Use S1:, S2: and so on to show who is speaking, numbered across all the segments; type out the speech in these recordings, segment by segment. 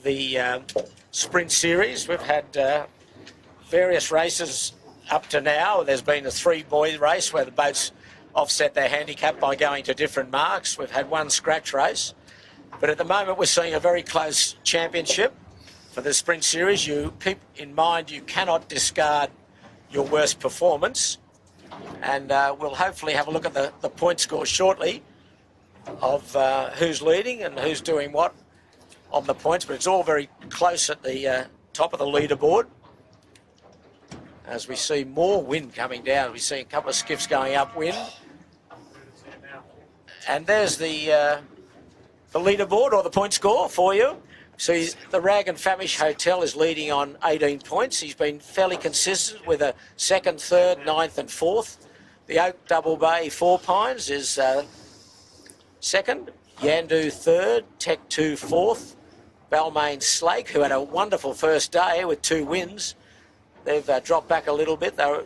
S1: the Sprint Series. We've had various races up to now. There's been a 3-boy race where the boats offset their handicap by going to different marks. We've had one scratch race. But at the moment, we're seeing a very close championship for the Sprint Series. You keep in mind you cannot discard your worst performance. And we'll hopefully have a look at the point score shortly of who's leading and who's doing what on the points. But it's all very close at the top of the leaderboard. As we see more wind coming down, we see a couple of skiffs going upwind. And there's the leaderboard or the point score for you. So the Rag and Famish Hotel is leading on 18 points. He's been fairly consistent with a 2nd, 3rd, 9th and 4th. The Oak Double Bay Four Pines is 2nd, Yandu 3rd, Tech 2 4th, Balmain Slake, who had a wonderful first day with 2 wins. They've dropped back a little bit. They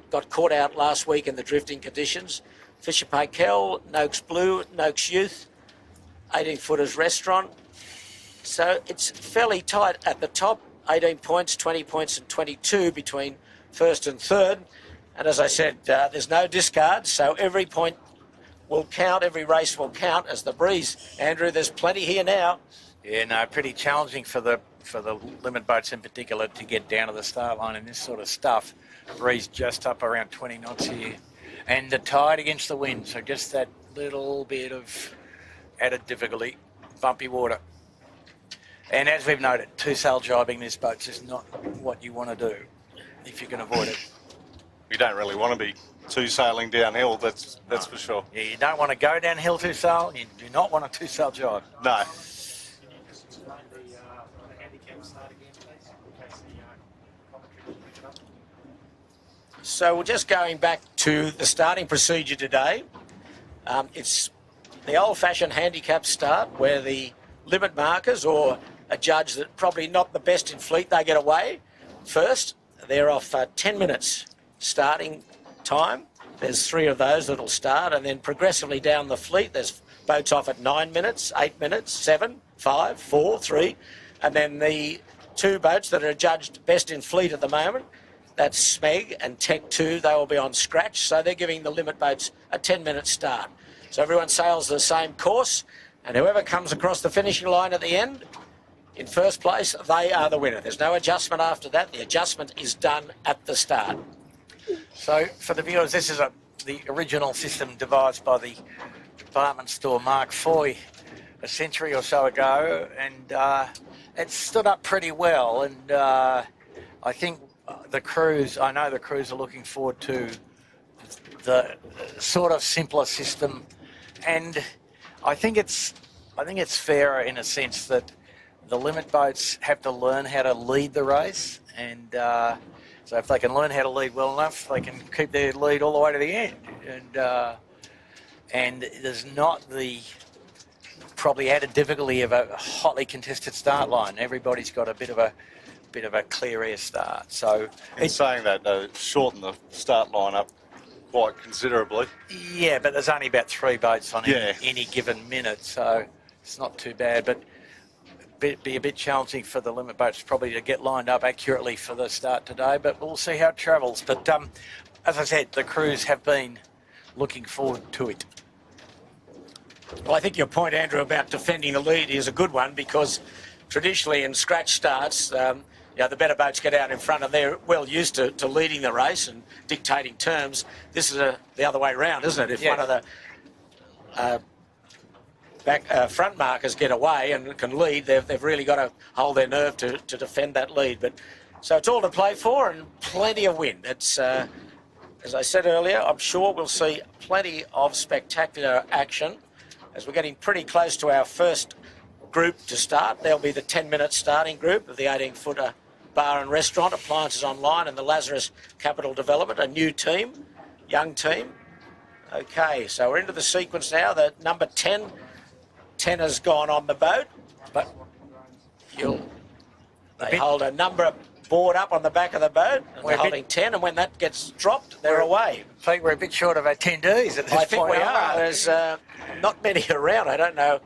S1: got caught out last week in the drifting conditions. Fisher Paykel, Noakes Blue, Noakes Youth, 18-footers Restaurant. So it's fairly tight at the top, 18 points, 20 points and 22 between 1st and 3rd. And as I said, there's no discards, so every point will count, every race will count as the breeze. Andrew, there's plenty here now.
S2: Yeah, no, pretty challenging for the limit boats in particular to get down to the start line and this sort of stuff. Breeze just up around 20 knots here. And the tide against the wind, so just that little bit of added difficulty, bumpy water. And as we've noted, two-sail jibing this boat is not what you want to do if you can avoid it.
S3: You don't really want to be two-sailing downhill, that's for sure.
S2: Yeah, you don't want to go downhill two-sail, you do not want a two-sail jibe.
S3: No.
S1: So we're just going back to the starting procedure today. It's the old-fashioned handicap start where the limit markers or a judge that probably not the best in fleet, they get away first. They're off 10 minutes starting time. There's 3 of those that'll start, and then progressively down the fleet, there's boats off at 9 minutes, 8 minutes, 7, 5, 4, 3, and then the 2 boats that are judged best in fleet at the moment, that's Smeg and Tech 2, they will be on scratch, so they're giving the limit boats a 10-minute start. So everyone sails the same course, and whoever comes across the finishing line at the end, in first place, they are the winner. There's no adjustment after that. The adjustment is done at the start.
S2: So for the viewers, this is the original system devised by the department store Mark Foy a century or so ago, and it stood up pretty well. And I think I know the crews are looking forward to the sort of simpler system, and I think it's fairer in a sense that the limit boats have to learn how to lead the race, and so if they can learn how to lead well enough, they can keep their lead all the way to the end. And there's not the probably added difficulty of a hotly contested start line. Everybody's got a bit of a clear air start. So
S3: in saying that, shorten the start line up quite considerably.
S2: Yeah, but there's only about 3 boats on any given minute, so it's not too bad. But be a bit challenging for the limit boats probably to get lined up accurately for the start today, but we'll see how it travels. But as I said, the crews have been looking forward to it.
S1: Well, I think your point, Andrew, about defending the lead is a good one, because traditionally in scratch starts, the better boats get out in front and they're well used to leading the race and dictating terms. This is the other way around, isn't it? If one of the front markers get away and can lead, they've really got to hold their nerve to defend that lead. But so it's all to play for, and plenty of wind. It's as I said earlier, I'm sure we'll see plenty of spectacular action as we're getting pretty close to our first group to start. There'll be the 10-minute starting group of the 18-footer bar and restaurant, Appliances Online, and the Lazarus Capital Development, a new team, young team. Okay, so we're into the sequence now. The number 10 has gone on the boat, but they hold a number board up on the back of the boat, and we're holding 10, and when that gets dropped, they're away.
S2: I think we're a bit short of our 10Ds at this point.
S1: I think we are. There's not many around. I don't know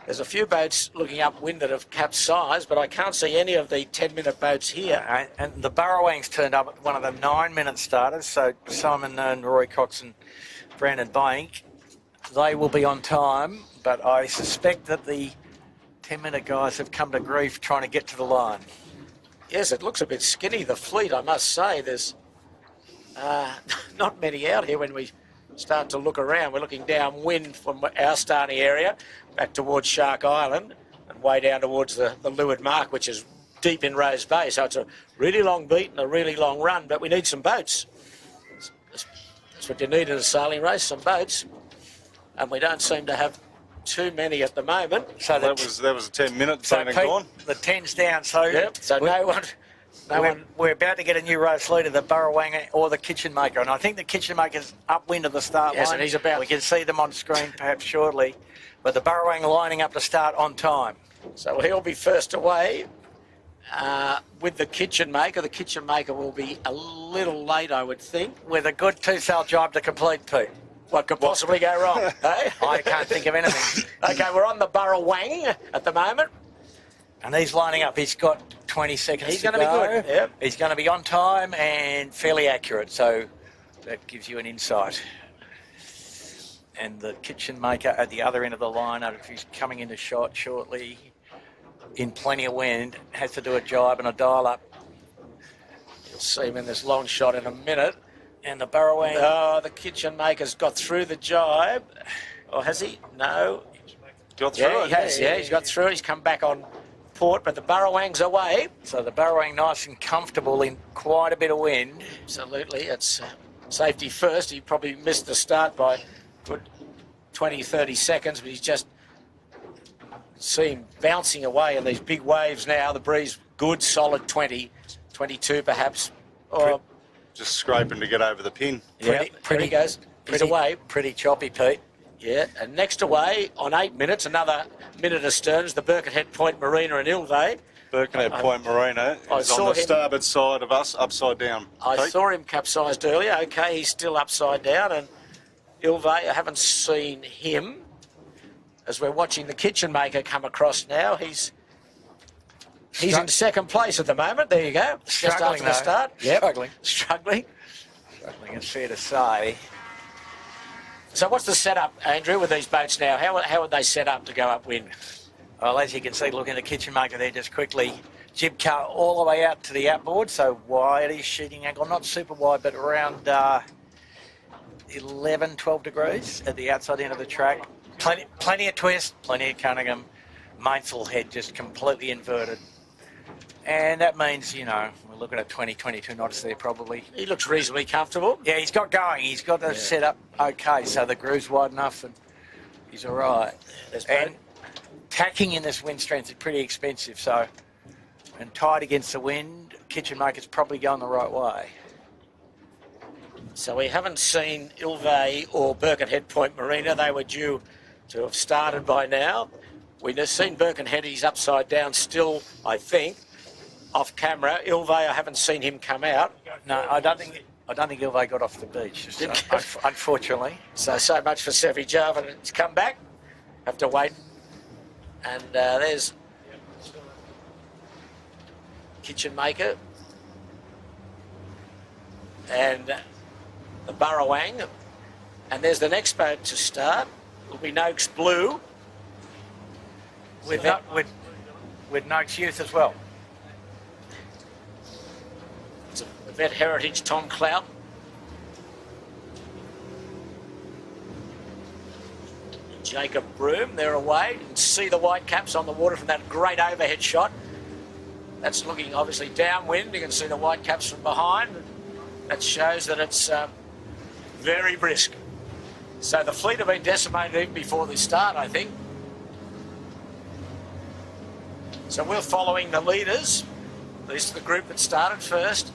S1: There's a few boats looking upwind that have capsized, but I can't see any of the 10-minute boats here.
S2: And the Burrowang's turned up at one of the 9-minute starters, so Simon and Roy Cox and Brandon Bank, they will be on time, but I suspect that the 10-minute guys have come to grief trying to get to the line.
S1: Yes, it looks a bit skinny, the fleet, I must say. There's not many out here when we start to look around. We're looking downwind from our starting area back towards Shark Island and way down towards the Leeward Mark, which is deep in Rose Bay. So it's a really long beat and a really long run, but we need some boats. That's what you need in a sailing race, some boats. And we don't seem to have too many at the moment.
S2: So
S3: That was a 10-minute
S2: so
S3: been and
S2: Pete,
S3: gone.
S2: the 10's down, so
S1: Yep, so no one.
S2: we're about to get a new race leader, the Burrowang or the Kitchen Maker, and I think the Kitchen Maker's upwind of the start
S1: Yes,
S2: line.
S1: and he's about-
S2: We can see them on screen perhaps shortly, but the Burrowang lining up to start on time.
S1: So he'll be first away with the Kitchen Maker. The Kitchen Maker will be a little late, I would think.
S2: With a good two-sail job to complete, Pete.
S1: What could possibly go wrong? Hey?
S2: I can't think of anything.
S1: Okay, we're on the Burrowang at the moment.
S2: And he's lining up. He's got 20 seconds
S1: He's
S2: to
S1: going to be
S2: go.
S1: good. Yep.
S2: He's going to be on time and fairly accurate, so that gives you an insight. And the Kitchen Maker at the other end of the line, if he's coming into shot shortly, in plenty of wind, has to do a jibe and a dial up.
S1: You'll see him in this long shot in a minute.
S2: And the Burrowang,
S1: Oh, the Kitchen Maker's got through the jibe. Or has he? No.
S3: Got through
S1: Yeah,
S3: it.
S1: he has. Yeah, he's got through. He's come back on port, but the Burrowang's away.
S2: so the Burrowang nice and comfortable in quite a bit of wind.
S1: Absolutely. It's safety first. He probably missed the start by a good 20, 30 seconds, but he's just see him bouncing away in these big waves now. The breeze, good, solid 20, 22 perhaps. Oh,
S3: Just scraping to get over the pin.
S1: yeah, there he goes. He's away.
S2: Pretty choppy, Pete.
S1: Yeah, and next away on 8 minutes, another minute astern is the Birkenhead Point Marina and Ilve.
S3: Birkenhead Point Marina
S1: I
S3: is
S1: saw
S3: on the
S1: him-
S3: starboard side of us, upside down.
S1: I
S3: Pete?
S1: saw him capsized earlier. Okay, he's still upside down. And Ilve, I haven't seen him. As we're watching the Kitchen Maker come across now, he's in second place at the moment. There you go. Just
S2: Struggling,
S1: after the
S2: though.
S1: start. Yep.
S2: Struggling.
S1: Struggling.
S2: It's fair to say.
S1: So what's the setup, Andrew, with these boats now? How would they set up to go upwind?
S2: Well, as you can see, look in the Kitchen Maker there just quickly. Jib car all the way out to the outboard, so wide is sheeting angle, not super wide, but around 11, 12 degrees at the outside end of the track. Plenty of twist, plenty of Cunningham. Mainsail head just completely inverted. And that means, we're looking at 20, 22 knots there probably.
S1: He looks reasonably comfortable.
S2: Yeah, he's got going. He's got the setup okay, so the groove's wide enough and he's all right.
S1: There's
S2: And tacking in this wind strength is pretty expensive, so, and tight against the wind, Kitchen Maker's probably going the right way.
S1: So we haven't seen Ilve or Birkenhead Point Marina. They were due to have started by now. We've seen Birkenhead. He's upside down still, I think, off camera. Ilve, I haven't seen him come out.
S2: No, I don't think Ilve got off the beach, so, unfortunately.
S1: So much for Sevi Jarvan. It's come back. Have to wait. And there's Kitchen Maker. And the Burrowang. And there's the next boat to start. It'll be Noakes Blue.
S2: With Noakes Youth as well.
S1: It's a Vet Heritage Tom Clout. Jacob Broom, they're away. You can see the white caps on the water from that great overhead shot. That's looking obviously downwind. You can see the white caps from behind. That shows that it's very brisk. So the fleet have been decimated even before they start, I think. So we're following the leaders. This is the group that started first.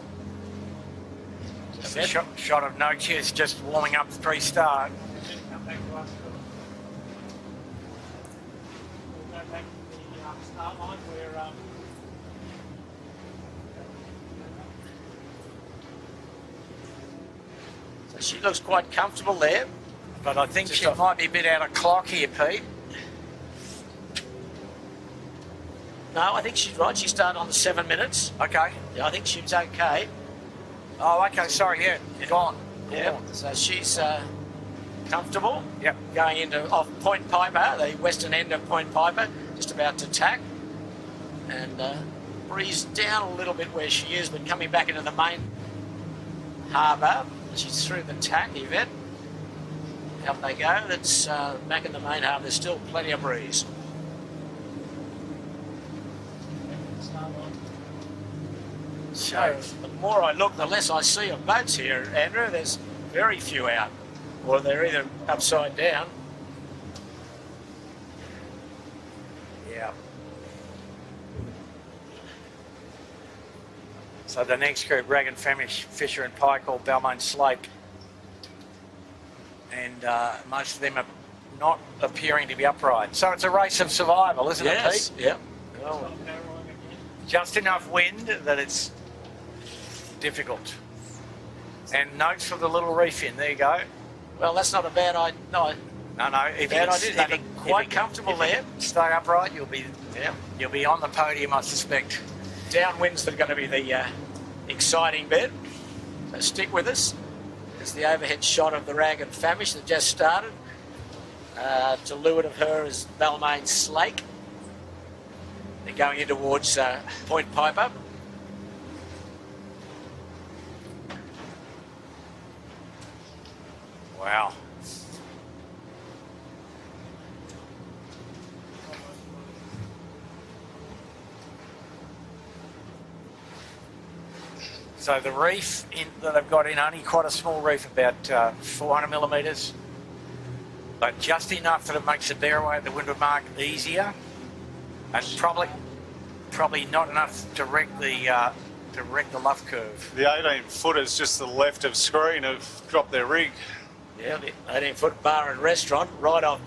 S2: A shot of Noakes Youth just warming up pre-start.
S1: So she looks quite comfortable there.
S2: But I think
S1: Just
S2: she
S1: off-
S2: might be a bit out of clock here, Pete.
S1: No, I think she's right. She started on the 7 minutes.
S2: Okay.
S1: Yeah, I think she was okay.
S2: Oh, okay. Sorry. Yeah. Gone.
S1: Yeah. So she's comfortable.
S2: Yep.
S1: Going into off Point Piper, the western end of Point Piper, just about to tack. And breeze down a little bit where she is, but coming back into the main harbour. She's through the tack, Yvette. Out they go. That's back in the main harbour. There's still plenty of breeze. So the more I look, the less I see of boats here, Andrew. There's very few out, or they're either upside down.
S2: Yeah. So the next group, Rag and Famish, Fisher and Pike, Balmain Slake. And most of them are not appearing to be upright. So it's a race of survival, isn't it, Pete?
S1: Yeah. Well,
S2: Just enough wind that it's difficult. And notes for the little reef in. There you go.
S1: well, that's not a bad idea. No,
S2: No. If
S1: bad
S2: you
S1: idea. They're quite comfortable there.
S2: Stay upright, you'll
S1: Yeah.
S2: be on the podium, I suspect.
S1: Downwinds are going to be the exciting bit. So stick with us. There's the overhead shot of the Rag and Famish that just started. To leeward of her is Balmain Slake. They're going in towards Point Piper.
S2: Wow. So the reef that they've got in, only quite a small reef, about 400 millimetres, but just enough that it makes the bearway at the Windward Mark easier, and probably not enough to wreck the luff curve.
S3: The 18-footers just to the left of screen have dropped their rig.
S1: Yeah, the 18-foot bar and restaurant right off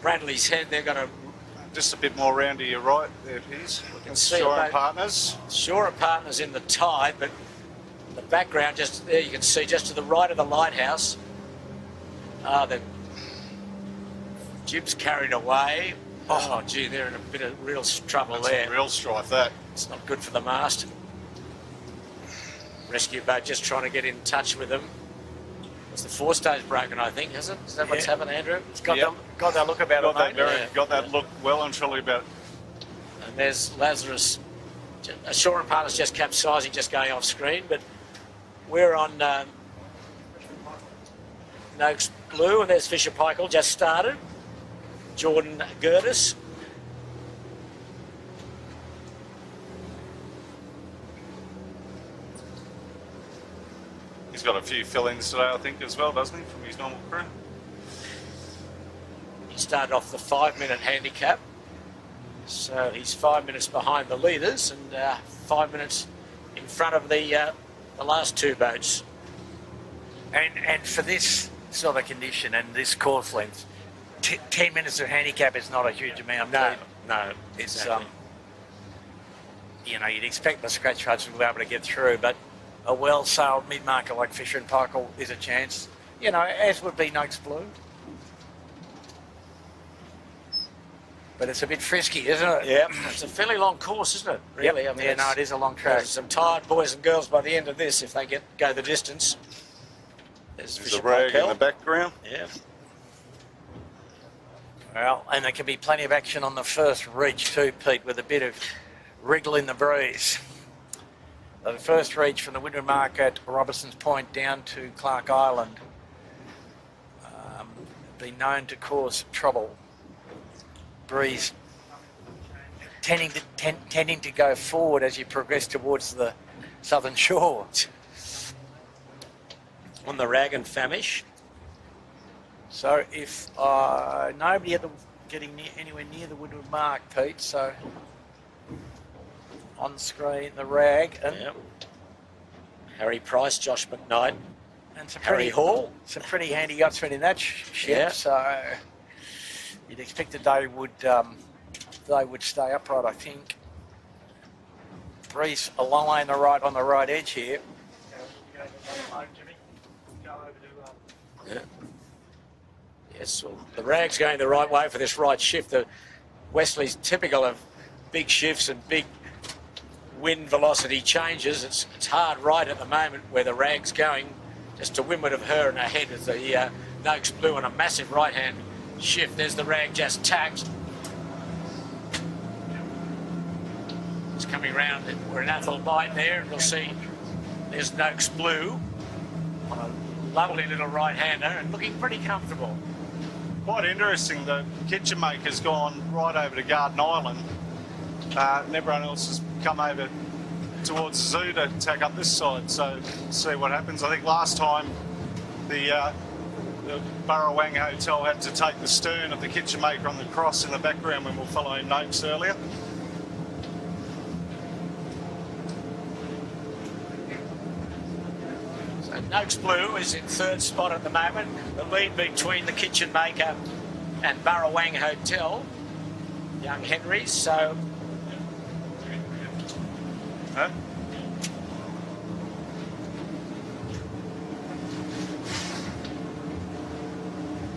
S1: Bradley's Head. They're going to
S3: Just a bit more round to your right, there it is.
S1: can see
S3: Shore
S1: about-
S3: and Partners.
S1: Shore of Partners in the tide, but in the background, just there you can see just to the right of the lighthouse. The jib's carried away. Oh, gee, they're in a bit of real trouble
S3: That's
S1: there.
S3: a real strife, that.
S1: It's not good for the mast. Rescue boat just trying to get in touch with them. It's the forestay's broken, I think, has it? Is that what's
S2: Yeah.
S1: happened, Andrew?
S2: It's got,
S3: Yep.
S2: got that look about
S3: Got
S2: it,
S3: that,
S2: mate.
S3: got that look well and truly about.
S1: And there's Lazarus. Shore and Partners just capsizing, just going off screen, but we're on Noakes Blue, and there's Fisher Paykel just started. Jordan Gertis.
S3: He's got a few fill-ins today, I think, as well, doesn't he, from his normal crew?
S1: He started off the 5-minute handicap. So he's 5 minutes behind the leaders and 5 minutes in front of the last two boats.
S2: And for this sort of condition and this course length, 10 minutes of handicap is not a huge amount.
S1: No,
S2: It's
S1: exactly.
S2: you'd expect the scratch cards to be able to get through, but a well-sailed mid-marker like Fisher and Paykel is a chance. As would be Noakes Blue. But it's a bit frisky, isn't it?
S1: Yeah, it's a fairly long course, isn't it? Really,
S2: Yep. It is a long track.
S1: There's some tired boys and girls by the end of this if they go the distance. There's
S3: There's
S1: Fisher
S3: a rag in
S1: Paykel.
S3: the background.
S1: Yeah.
S2: Well, and there can be plenty of action on the first reach too, Pete, with a bit of wriggle in the breeze. The first reach from the Windward Mark at Robertson's Point down to Clark Island been known to cause trouble. Breeze tending to go forward as you progress towards the southern shore.
S1: On the Rag and Famish.
S2: So if nobody getting anywhere near the Windward Mark, Pete, so on screen the Rag and,
S1: Yeah. Harry Price, Josh McKnight,
S2: and some
S1: Harry Hall.
S2: some pretty handy yachtsmen in that ship.
S1: Yeah.
S2: So you'd expect that they would stay upright, I think. Breeze a long way on the right edge here.
S1: Yeah. Yes, well, the Rag's going the right way for this right shift. The Wesley's typical of big shifts and big wind velocity changes. It's hard right at the moment where the rag's going, just to windward of her and her head with the Noakes Blue on a massive right-hand shift. There's the rag just tacked. It's coming round. We're in Athol Bight there, and we'll see there's Noakes Blue on a lovely little right-hander and looking pretty comfortable.
S3: Quite interesting, the Kitchen Maker's gone right over to Garden Island, and everyone else has come over towards the zoo to tack up this side, so see what happens. I think last time the Burrawang Hotel had to take the stern of the Kitchen Maker on the cross in the background when we were following Noakes earlier.
S1: So Noakes Blue is in third spot at the moment. The lead between the Kitchen Maker and Burrawang Hotel, Young Henry's. So
S3: Huh?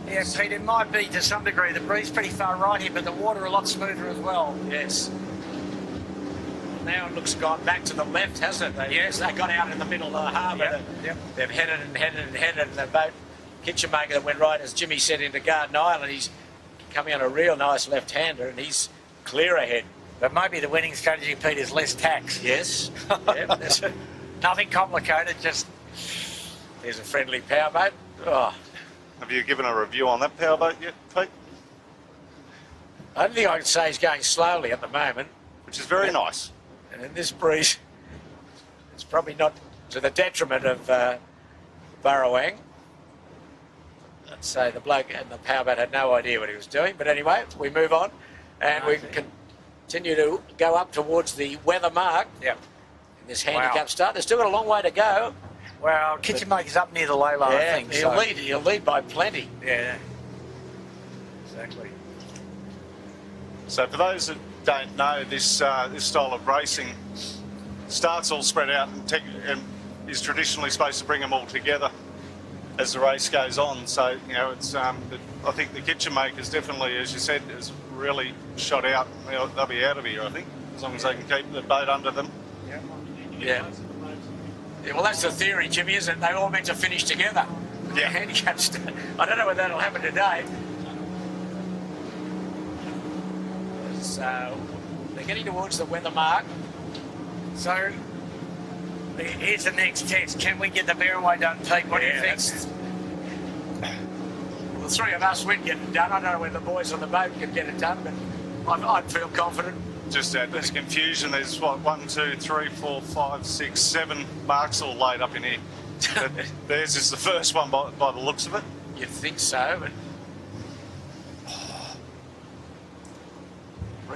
S2: Yeah, Pete, it might be to some degree. The breeze pretty far right here, but the water a lot smoother as well.
S1: yes. Now it looks gone back to the left, hasn't it? Yes, they got out in the middle of the harbour.
S2: Yep.
S1: They've headed and headed and headed, and the boat Kitchen Maker that went right, as Jimmy said, into Garden Island. He's coming on a real nice left-hander, and he's clear ahead.
S2: But maybe the winning strategy, Pete, is less tax.
S1: Yes. Yep, that's it.
S2: Nothing complicated, just...
S1: There's a friendly powerboat. Oh,
S3: Have you given a review on that powerboat yet, Pete?
S1: I don't think I can say he's going slowly at the moment.
S3: Which is very nice.
S1: And in this breeze, it's probably not to the detriment of Burrawang. I'd say the bloke and the powerboat had no idea what he was doing. But anyway, we move on, and we continue to go up towards the weather mark
S2: Yep.
S1: in this handicap start. They've still got a long way to go.
S2: Well, Kitchen Maker's up near the Leyland, I
S1: Yeah,
S2: think.
S1: he'll lead by plenty.
S2: Yeah. Exactly.
S3: So for those that don't know, this style of racing starts all spread out and is traditionally supposed to bring them all together as the race goes on. So, you know, it's I think the Kitchen Makers definitely, as you said, is really shot out. They'll be out of here, I think, as long as they can keep the boat under them.
S1: Yeah. Yeah, well, that's the theory, Jimmy, isn't it? They all meant to finish together.
S3: Yeah.
S1: Handicap I don't know whether that'll happen today. So they're getting towards the weather mark.
S2: So, here's the next test. Can we get the Barraway done, Pete? What do you think?
S1: The three of us would get it done. I don't know whether the boys on the boat can get it done, but I'd feel confident.
S3: Just out there's confusion. There's what 1, 2, 3, 4, 5, 6, 7 marks all laid up in here. But theirs is the first one by the looks of it.
S1: You'd think so, but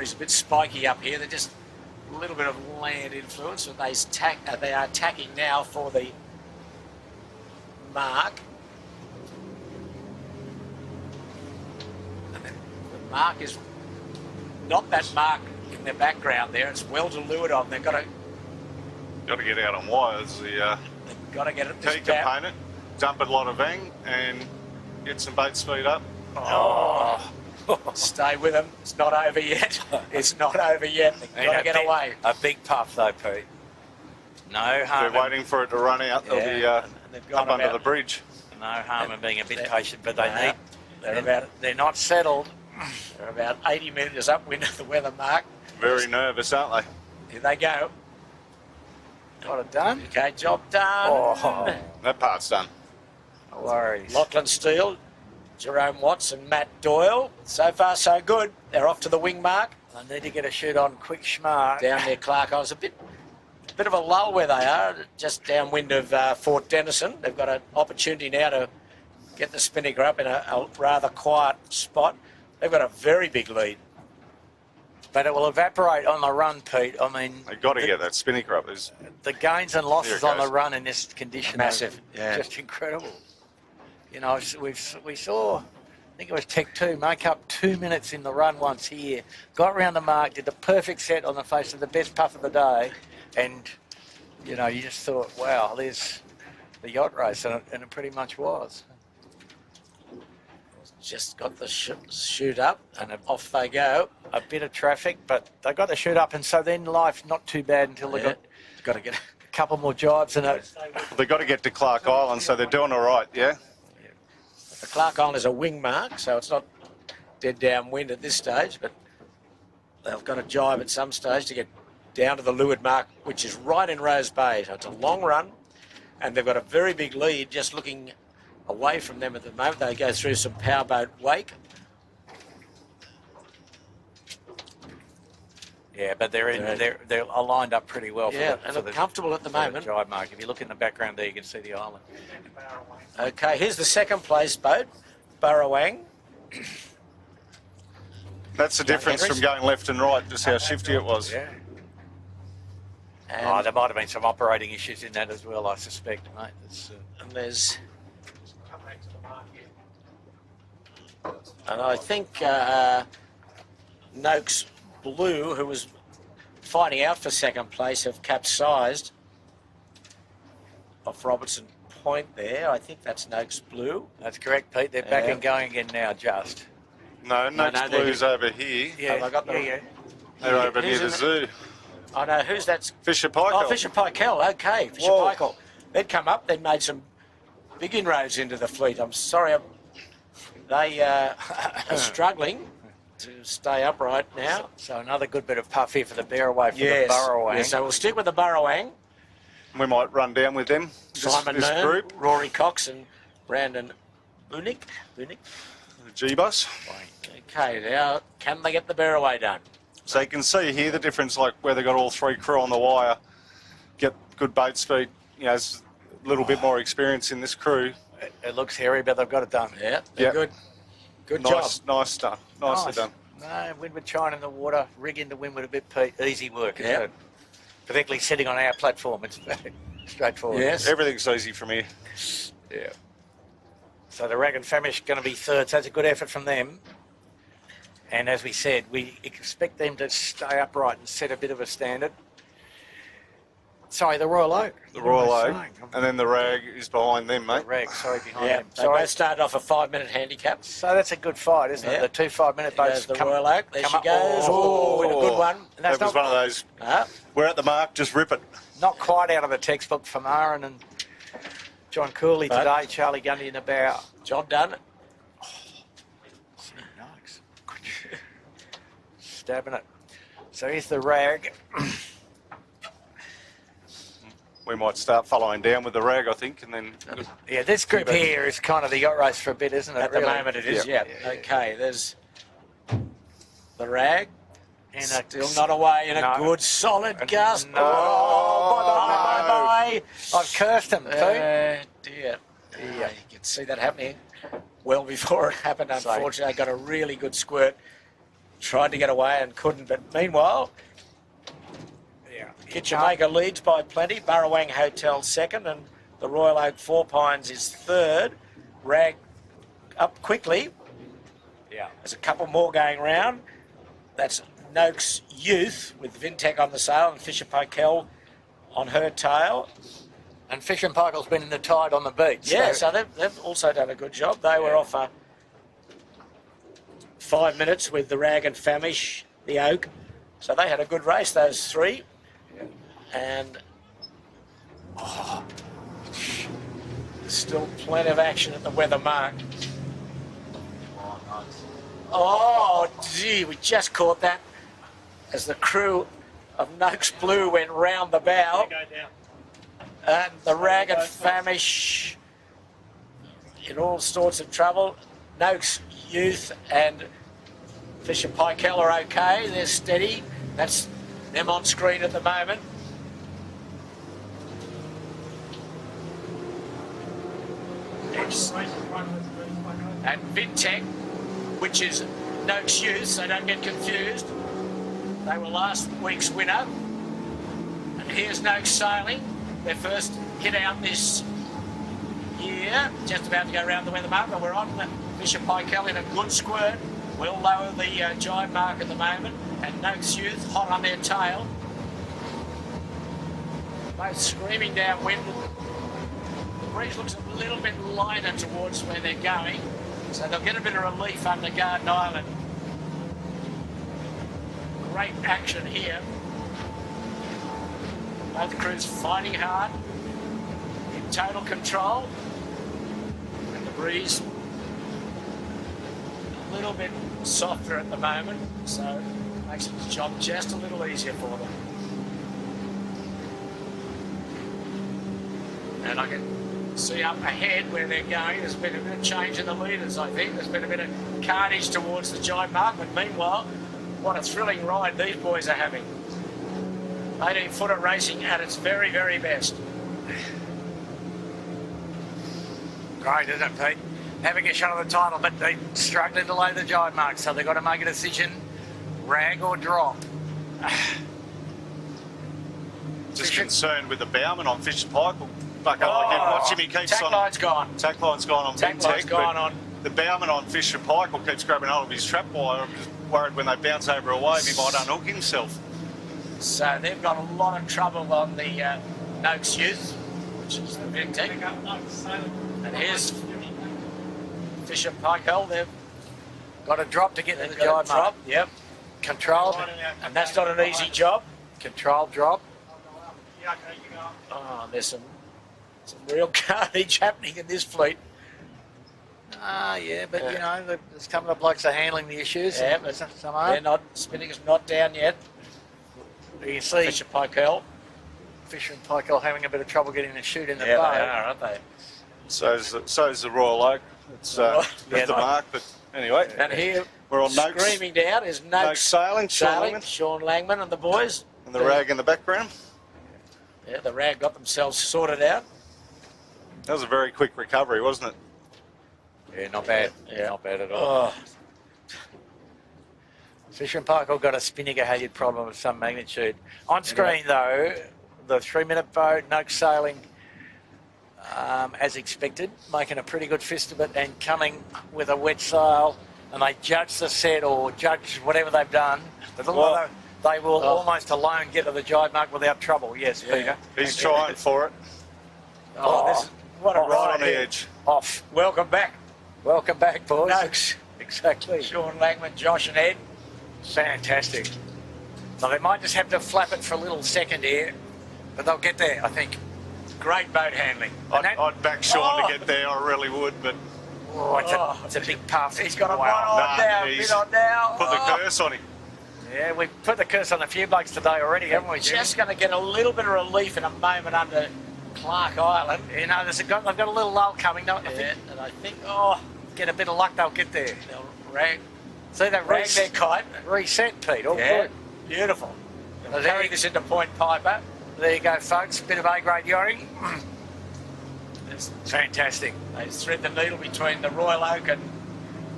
S1: it's a bit spiky up here. They're just a little bit of land influence, and they are tacking now for the mark. And then the mark is not that mark in the background there. It's well to leeward on. They've got to
S3: get out on wires.
S1: they've got to get it.
S3: Key component, dump a lot of vang and get some boat speed up.
S1: Oh. Stay with them. It's not over yet. It's not over yet. They've got to get away.
S2: A big puff, though, Pete. No harm.
S3: They're waiting for it to run out. They'll be
S1: and they've gone
S3: up under
S1: about-
S3: the bridge.
S2: No harm in being a bit
S1: They're-
S2: patient, but they need.
S1: They're
S2: They're not settled.
S1: They're about 80 metres upwind of the weather mark.
S3: Very nervous, aren't they?
S1: Here they go.
S2: Got it done.
S1: Okay, job done.
S2: Oh,
S3: That part's done.
S2: no worries.
S1: Lachlan Steele, Jerome Watts and Matt Doyle. So far, so good. They're off to the wing mark.
S2: I need to get a shoot on quick smart.
S1: Down there, Clark. I was a bit of a lull where they are, just downwind of Fort Denison. They've got an opportunity now to get the Spinnaker up in a rather quiet spot. They've got a very big lead.
S2: But it will evaporate on the run, Pete. I mean,
S3: They've got to get that Spinnaker up.
S2: the gains and losses
S3: There it
S2: on the
S3: goes.
S2: run in this condition
S1: Massive,
S2: are
S1: yeah.
S2: just incredible. You know, we saw, I think it was Tech 2, make up 2 minutes in the run once here, got round the mark, did the perfect set on the face of the best puff of the day, and, you know, you just thought, wow, there's the yacht race, and it pretty much was.
S1: just got the shoot up, and off they go.
S2: A bit of traffic, but they got the shoot up, and so then life not too bad until they
S1: Got to get.
S2: a couple more jibes and it.
S3: They've got to get to Clark Island, so they're doing all right, yeah?
S1: The Clark Island is a wing mark, so it's not dead downwind at this stage, but they've got to jibe at some stage to get down to the leeward mark, which is right in Rose Bay. So it's a long run, and they've got a very big lead just looking away from them at the moment. They go through some powerboat wake.
S2: Yeah, but they're aligned up pretty well.
S1: Yeah,
S2: for
S1: and
S2: the,
S1: look comfortable at the
S2: for the
S1: moment.
S2: jibe mark. If you look in the background there, you can see the island.
S1: Okay, here's the second place boat, Burrawang.
S3: That's the difference
S1: Henrys.
S3: from going left and right, just how shifty it was.
S2: Yeah.
S1: And,
S2: There might have been some operating issues in that as well, I suspect, mate.
S1: and there's... And I think Noakes Blue, who was fighting out for second place, have capsized off Robertson Point there. I think that's Noakes Blue.
S2: That's correct, Pete. They're back
S1: Yeah.
S2: and going again now, just.
S3: No, next
S1: they're-
S3: Blue's over here.
S1: Have I got the-
S2: yeah.
S3: They're over near
S1: Who's
S3: the
S1: in
S3: zoo.
S1: I know who's that's.
S3: Fisher Pike.
S1: Oh, Fisher Paykel. Okay, Fisher
S3: Whoa.
S1: Paykel. They'd come up. They'd made some big inroads into the fleet. I'm sorry, they are struggling to stay upright now.
S2: So another good bit of puff here for the Bearaway for the
S1: Yes.
S2: Burrawang.
S1: Yes, so we'll stick with the Burrawang.
S3: We might run down with them,
S1: Simon
S3: this
S1: Nern,
S3: group.
S1: Rory Cox and Brandon Bunick.
S3: The G-Bus.
S1: Okay, now can they get the Burraway done?
S3: So you can see here the difference, like where they got all three crew on the wire, get good boat speed, you know, it's a little bit more experience in this crew.
S2: It looks hairy, but they've got it done.
S1: Yeah, they're
S3: Yeah.
S1: good. Good job.
S3: Nice done. Nicely
S2: Nice.
S3: done.
S2: No, windward chine in the water, rig into windward a bit, Pete. Easy work, isn't
S1: Yeah.
S2: it? Particularly sitting on our platform, it's very straightforward.
S1: Yes.
S3: Everything's easy from here.
S2: Yeah. So the Rag and Famish going to be third, so that's a good effort from them. And as we said, we expect them to stay upright and set a bit of a standard. Sorry, the Royal Oak.
S3: The Royal
S2: What am
S3: Oak,
S2: I saying?
S3: and then the Rag is behind them,
S2: The
S3: mate.
S2: Rag, sorry, behind
S1: Yeah,
S2: them.
S1: they
S2: Sorry.
S1: both started off a 5-minute handicap.
S2: So that's a good fight, isn't
S1: Yeah.
S2: it? The 2 5-minute
S1: There
S2: boats
S1: goes the
S2: come,
S1: Royal Oak. There
S2: come
S1: she
S2: up.
S1: goes. Oh, with a good one.
S2: And that's
S3: That was
S2: not,
S3: one of those,
S1: Ah,
S3: we're at the mark, just rip it.
S2: not quite out of the textbook for Marin and John Cooley
S1: But-
S2: today. Charlie Gundy in the bow.
S1: job done.
S2: Nice. Stabbing it. So here's the Rag.
S3: We might start following down with the Rag, I think, and then
S2: Yeah, this group here is kind of the yacht race for a bit, isn't it?
S1: At the
S2: really?
S1: moment it is,
S3: Yeah.
S1: yeah. Okay, there's the Rag.
S2: And
S1: Still not away in a
S2: No.
S1: good solid gust.
S2: No.
S1: Oh, bye-bye.
S2: I've cursed him, Pete.
S1: Dear.
S2: Yeah.
S1: You can see that happening well before it happened,
S2: So-
S1: unfortunately. I got a really good squirt. Tried to get away and couldn't, but meanwhile,
S2: Yeah.
S1: Kitchenmaker leads by plenty. Burrawang Hotel second, and the Royal Oak Four Pines is third. Rag up quickly.
S2: Yeah.
S1: There's a couple more going round. That's Noakes Youth with Vintech on the sail and Fisher Paykel on her tail.
S2: And Fish and Pike's been in the tide on the beach.
S1: Yeah, so they've also done a good job. They were off 5 minutes with the Rag and Famish, the Oak. So they had a good race, those three. And there's still plenty of action at the weather mark. Oh, gee, we just caught that as the crew of Noakes Blue went round the bow. And the Rag and Famish in all sorts of trouble. Noakes Youth and Fisher Paykel are okay. They're steady. That's them on screen at the moment. And Vintech, which is Noakes Youth, so don't get confused. They were last week's winner. And here's Noakes Sailing, their first hit out this year. Just about to go around the weather mark, but we're on Fisher Paykel in a good squirt. We'll lower the jibe mark at the moment. And Noakes Youth hot on their tail. Both screaming downwind. The breeze looks a little bit lighter towards where they're going. So they'll get a bit of relief under Garden Island. Great action here. Both crews fighting hard, in total control. And the breeze a little bit softer at the moment, so makes the job just a little easier for them. And I can see up ahead where they're going, there's been a bit of change in the leaders, I think. There's been a bit of carnage towards the giant mark, but meanwhile, what a thrilling ride these boys are having. 18-footer racing at its very, very best.
S2: Great, isn't it, Pete? Having a shot at the title, but they're struggling to lay the giant mark, so they've got to make a decision, rag or drop.
S3: Just concerned with the Bowman on Fisher Pike. Buck up again. Watch him, he keeps
S1: tack
S3: on.
S1: line's gone.
S3: Tack line's gone on
S1: Tack
S3: Big
S1: line's
S3: Tech,
S1: gone
S3: but
S1: on.
S3: the Bowman on Fisher Pike will keeps grabbing hold of his trap wire. I'm just worried when they bounce over a wave, he might unhook himself.
S1: So they've got a lot of trouble on the Noakes Youth, which is the big team. And here's Fisher Pikell. They've
S2: Got a drop to get to the
S1: got
S2: giant
S1: a drop.
S2: mark.
S1: Yep.
S2: Controlled.
S1: And that's not an easy job.
S2: Controlled drop.
S1: Oh, there's some real carnage happening in this fleet.
S2: Yeah, but you know, there's a couple of blokes are handling the issues.
S1: Yeah,
S2: and
S1: but
S2: some
S1: they're
S2: are.
S1: not. Spinnaker's not down yet.
S2: You can see
S1: Fisher Pikell.
S2: Fisher and Pikell having a bit of trouble getting the chute in the
S1: Yeah,
S2: boat.
S1: they are, aren't they?
S3: So's the Royal Oak. It's
S1: Yeah,
S3: the mark, but anyway.
S1: And here,
S3: We're on Noakes.
S1: screaming down is
S3: Noakes
S1: Noakes
S3: sailing, Sean
S1: Sean Langman and the boys.
S3: and the rag in the background.
S1: Yeah, the rag got themselves sorted out.
S3: That was a very quick recovery, wasn't it?
S2: Yeah, not bad.
S1: Yeah.
S2: Not bad at all.
S1: Oh,
S2: Fisher and Pikell got a Spinnaker halyard problem of some magnitude. On screen, though, the 3-minute boat, Noakes sailing as expected, making a pretty good fist of it and coming with a wet sail. And they judge the set or judge whatever they've done. But they will almost alone get to the giant mark without trouble. Yes, Peter.
S3: He's trying for it.
S1: what a
S3: Right
S1: ride
S3: on the
S1: here.
S3: edge.
S2: Off.
S1: Welcome back,
S2: Welcome back, boys.
S1: Noakes.
S2: Exactly.
S1: Sean Langman, Josh and Ed.
S2: Fantastic. So they might just have to flap it for a little second here, but they'll get there, I think.
S1: Great boat handling.
S3: I'd back Sean
S1: Oh.
S3: to get there, I really would, but
S2: It's a big puff.
S1: He's got a
S2: Wow.
S1: one on
S3: Nah,
S1: now,
S3: he's
S1: bit on now.
S3: put the
S1: Oh.
S3: curse on him.
S2: Yeah, we've put the curse on a few blokes today already, haven't we, Jimmy?
S1: Just going to get a little bit of relief in a moment under Clark Island.
S2: You know, they've got a little lull coming. Don't they?
S1: Yeah, and I think,
S2: Get a bit of luck, they'll get there.
S1: they'll rag
S2: See, they've
S1: their kite.
S2: reset, Pete. All
S1: Yeah,
S2: good.
S1: beautiful.
S2: Well,
S1: They'll
S2: there
S1: carry
S2: you-
S1: this into Point Piper.
S2: There you go, folks. Bit of A-grade yachting. Fantastic.
S1: They thread the needle between the Royal Oak and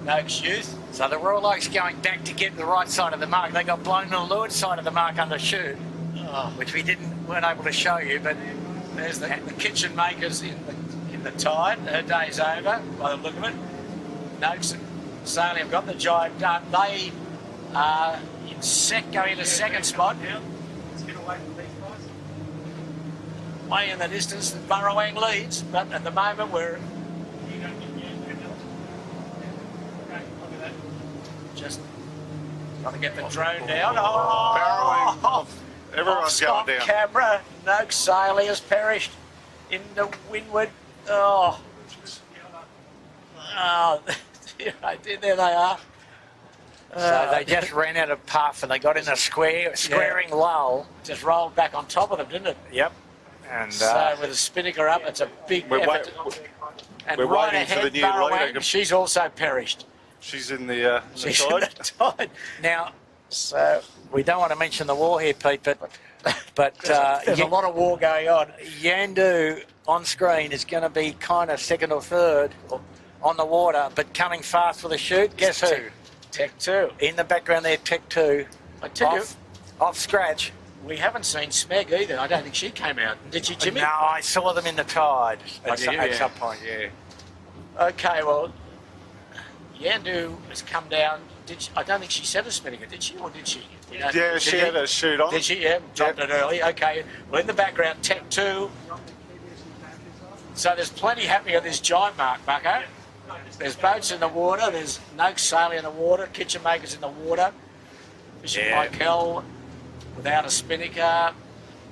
S1: Noakes Youth.
S2: So the Royal Oak's going back to get the right side of the mark. They got blown to the leeward side of the mark under chute, which we weren't able to show you, but
S1: There's the kitchen makers in the tide. Her day's over by the look of it. Noakes and Sailing have got the giant done. They are going into second spot. Way in the distance, Burrowang leads, but at the moment we're just trying to get the drone down.
S3: Barrowing. Everyone's
S1: Off
S3: going down.
S1: camera. Noakes Sailing has perished in the windward. Oh, there they are.
S2: so they just ran out of puff and they got in a squaring lull.
S1: Just rolled back on top of them, didn't it?
S2: Yep. And
S1: So with the Spinnaker up, it's a big
S3: We're
S1: effort. And
S3: we're
S1: right
S3: waiting for
S1: ahead,
S3: the new leader.
S1: Burrowang, she's also perished.
S3: She's in the
S1: She's in
S3: side.
S1: the tide.
S2: now,
S1: So
S2: we don't want to mention the war here, Pete, but
S1: there's a lot of war going on.
S2: Yandu on screen is going to be kind of second or third on the water, but coming fast with a chute. Guess who?
S1: Tech 2.
S2: In the background there, Tech 2.
S1: I tell you,
S2: Off scratch.
S1: we haven't seen Smeg either. I don't think she came out. Did she, Jimmy?
S2: No, I saw them in the tide
S1: Oh,
S2: at,
S1: did you?
S2: at
S1: Yeah.
S2: some point, yeah.
S1: Okay, well, Yandu has come down. I don't think she set a Spinnaker, did she? Or did she? You know,
S3: Yeah,
S1: did
S3: she had a shoot on.
S1: Did she? Yeah, dropped it early. Okay, well, in the background, Tech 2. So there's plenty happening at this giant mark, Bucko. There's boats in the water. There's Noakes sailing in the water. Kitchen Makers in the water. Bishop
S2: Yeah.
S1: Michael without a spinnaker.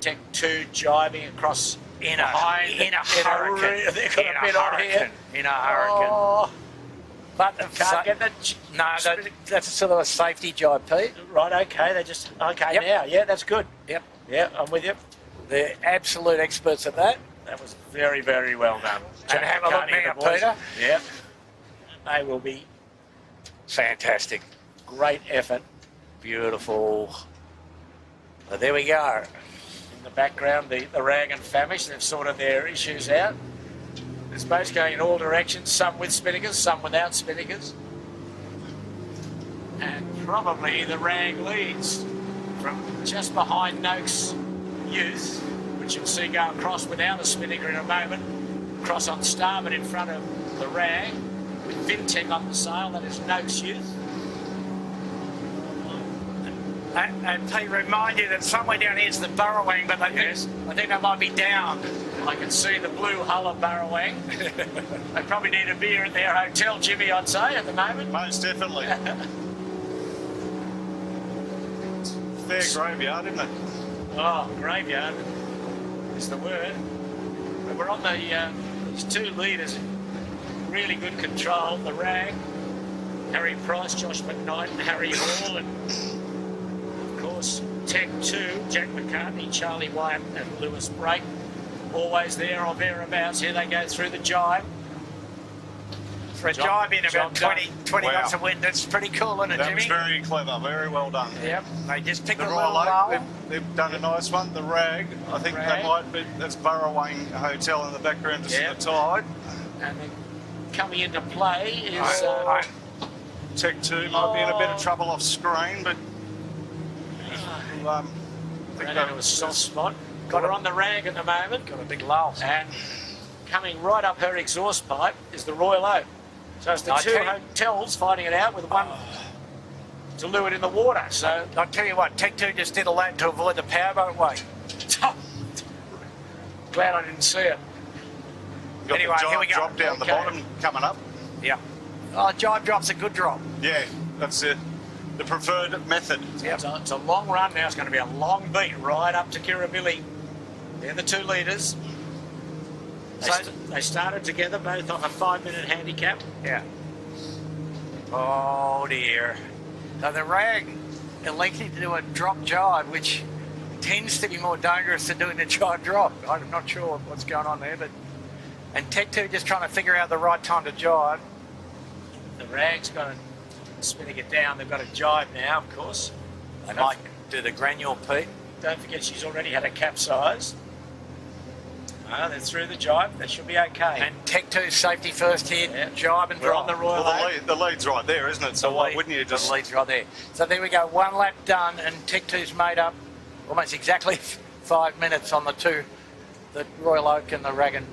S1: Tech 2 jibing across
S2: In
S1: behind.
S2: a hurricane.
S1: They've got a bit on here.
S2: In a hurricane.
S1: Oh,
S2: But
S1: can't get the...
S2: no, that's a sort of a safety job, Pete.
S1: Right, okay. They just... Okay,
S2: Yep.
S1: now. Yeah, that's good.
S2: Yep.
S1: Yeah, I'm with you.
S2: They're absolute experts at that.
S1: That was very, very well done.
S2: And have a look
S1: McCartney and
S2: now,
S1: the boys.
S2: Peter.
S1: Yep. They will be
S2: Fantastic.
S1: great effort.
S2: Beautiful. So there we go.
S1: In the background, the Rag and Famish, they've sorted their issues out. There's boats going in all directions, some with spinnakers, some without spinnakers. And probably the Rag leads from just behind Noakes Youth, which you'll see go across without a spinnaker in a moment. Cross on starboard in front of the Rag, with Vintech on the sail, that is Noakes Youth.
S2: And Pete, remind you that somewhere down here is the Burrowang, but I think they might be down.
S1: I can see the blue hull of Burrowang. They probably need a beer at their hotel, Jimmy, I'd say, at the moment.
S3: Most definitely. Fair graveyard, isn't it?
S1: Oh, graveyard is the word. But we're on these two leaders in really good control. The Rag, Harry Price, Josh McKnight, and Harry Hall, and of course Tech 2, Jack McCartney, Charlie Wyatt, and Lewis Brake. Always there or thereabouts. Here they go through the jibe.
S2: For a
S1: Job-
S2: jibe in
S1: job
S2: about
S1: done.
S2: 20
S3: Wow.
S2: knots of wind, that's pretty cool, isn't it,
S3: That
S2: Jimmy?
S3: was very clever, very well done.
S2: Yep, they just picked
S3: The
S2: a little
S3: Royal
S2: lull.
S3: Oak, they've done a nice one. The Rag, I think
S1: Rag.
S3: they might be, that's Burrowang Hotel in the background, just
S1: Yep.
S3: the tide.
S1: And then coming into play is
S3: Tech 2 might be in a bit of trouble off screen, but I think
S1: ran into a soft spot. Got her on the Rag at the moment.
S2: Got a big lull.
S1: And coming right up her exhaust pipe is the Royal Oak. So it's the
S2: I
S1: two
S2: tell you-
S1: hotels fighting it out with one to lure it in the water. So
S2: I'll tell you what, Tech 2 just did a lap to avoid the powerboat wake.
S1: glad I didn't see it.
S3: got
S2: Anyway,
S3: the
S2: here we
S3: giant
S2: go.
S3: drop down the
S1: Okay.
S3: bottom coming up.
S2: Yeah. Oh, jibe drop's a good drop.
S3: Yeah, that's the preferred method.
S2: Yep.
S1: So it's a long run now. It's going to be a long beat right up to Kirribilli. They're the two leaders. They started together, both off a 5-minute handicap.
S2: Yeah. Oh dear. So the Rag elected to do a drop jibe, which tends to be more dangerous than doing a jibe drop. I'm not sure what's going on there, but and Tech 2 just trying to figure out the right time to jibe.
S1: The Rag's got to spinning it down. They've got a jibe now, of course.
S2: They might do the granule, Pete.
S1: Don't forget she's already had a capsize. They're through the jibe. They should be okay.
S2: And Tech 2 safety first here,
S1: Yeah.
S2: jibe and
S1: We're
S2: drop.
S1: on the Royal
S3: Well,
S1: Oak.
S3: the lead's right there, isn't it? So why wouldn't you just...
S2: The lead's right there. So there we go, one lap done, and Tech 2's made up almost exactly 5 minutes on the two, the Royal Oak and the Rag and